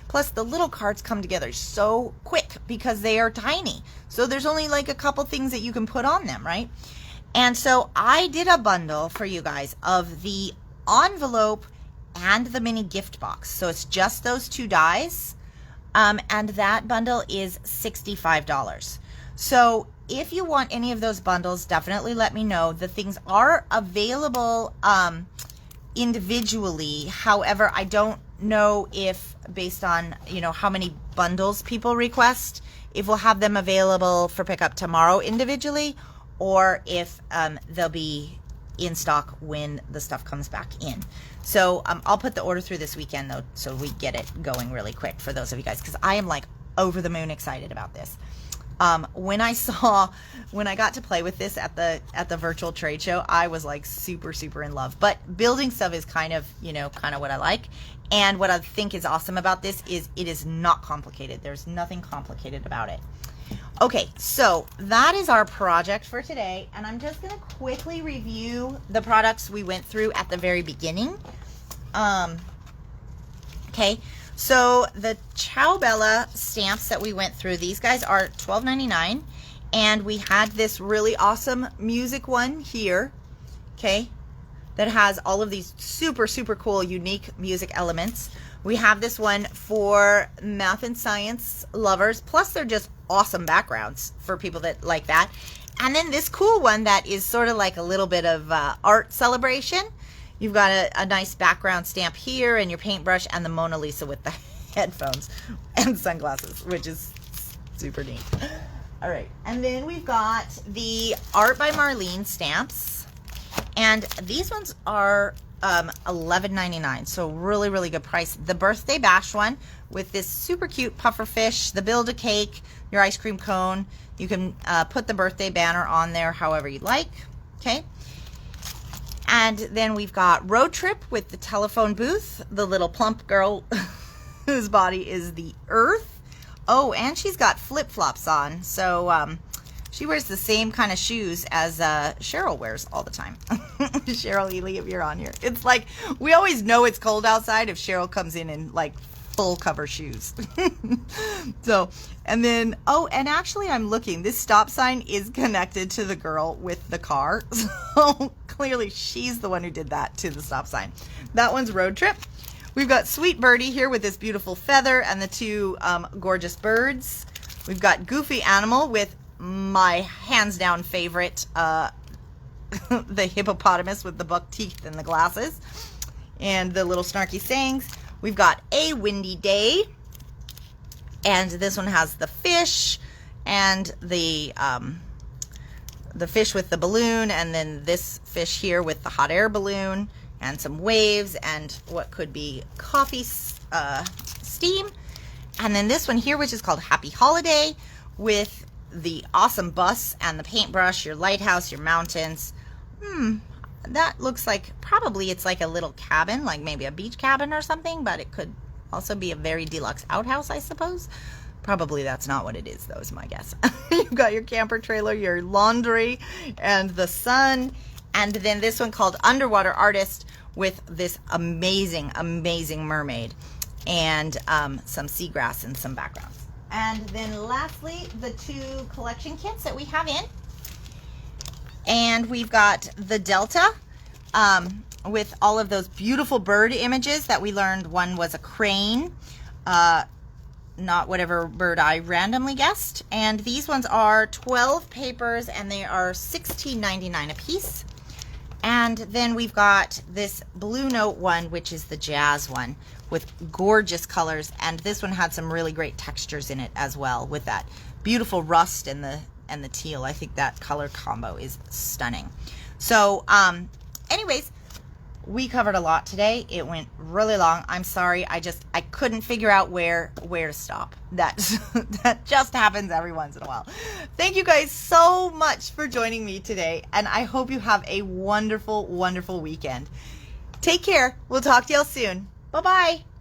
Plus the little cards come together so quick because they are tiny. So there's only like a couple things that you can put on them, right? And so I did a bundle for you guys of the envelope and the mini gift box. So it's just those 2 dies. And that bundle is $65. So if you want any of those bundles, definitely let me know. The things are available individually. However, I don't know if, based on, how many bundles people request, if we'll have them available for pickup tomorrow individually, or if they'll be in stock when the stuff comes back in. So I'll put the order through this weekend, though, so we get it going really quick for those of you guys, because I am like over the moon excited about this. When I got to play with this at the virtual trade show, I was like super in love. But building stuff is kind of what I like. And what I think is awesome about this is it is not complicated. There's nothing complicated about it. Okay, so that is our project for today, and I'm just going to quickly review the products we went through at the very beginning. Okay, so the Cioa Bella stamps that we went through, these guys are $12.99, and we had this really awesome music one here, okay, that has all of these super cool, unique music elements. We have this one for math and science lovers, plus they're just awesome backgrounds for people that like that. And then this cool one that is sort of like a little bit of art celebration. You've got a nice background stamp here, and your paintbrush, and the Mona Lisa with the headphones and sunglasses, which is super neat. All right, and then we've got the Art by Marlene stamps, and these ones are $11.99, so really good price. The Birthday Bash one with this super cute puffer fish, the Build-A-Cake, your ice cream cone. You can put the birthday banner on there however you like, okay? And then we've got Road Trip with the telephone booth, the little plump girl whose body is the earth. Oh, and she's got flip-flops on. So she wears the same kind of shoes as Cheryl wears all the time. Cheryl Ely, if you're on here. It's like, we always know it's cold outside if Cheryl comes in like full cover shoes. So, and then, oh, and actually I'm looking, this stop sign is connected to the girl with the car. So clearly she's the one who did that to the stop sign. That one's Road Trip. We've got Sweet Birdie here with this beautiful feather and the two gorgeous birds. We've got Goofy Animal with my hands down favorite, the hippopotamus with the buck teeth and the glasses and the little snarky sayings. We've got A Windy Day, and this one has the fish and the fish with the balloon, and then this fish here with the hot air balloon and some waves and what could be coffee steam. And then this one here, which is called Happy Holiday, with the awesome bus and the paintbrush, your lighthouse, your mountains. That looks like, probably it's like a little cabin, like maybe a beach cabin or something, but it could also be a very deluxe outhouse, I suppose. Probably that's not what it is, though, is my guess. You've got your camper trailer, your laundry, and the sun. And then this one called Underwater Artist with this amazing, amazing mermaid and some seagrass and some backgrounds. And then lastly, the two collection kits that we have in. And we've got the Delta with all of those beautiful bird images that we learned. One was a crane, not whatever bird I randomly guessed. And these ones are 12 papers and they are $16.99 a piece. And then we've got this Blue Note one, which is the jazz one with gorgeous colors. And this one had some really great textures in it as well, with that beautiful rust and the teal. I think that color combo is stunning. So anyways, we covered a lot today. It went really long. I'm sorry. I couldn't figure out where to stop. That just happens every once in a while. Thank you guys so much for joining me today, and I hope you have a wonderful, wonderful weekend. Take care. We'll talk to y'all soon. Bye-bye.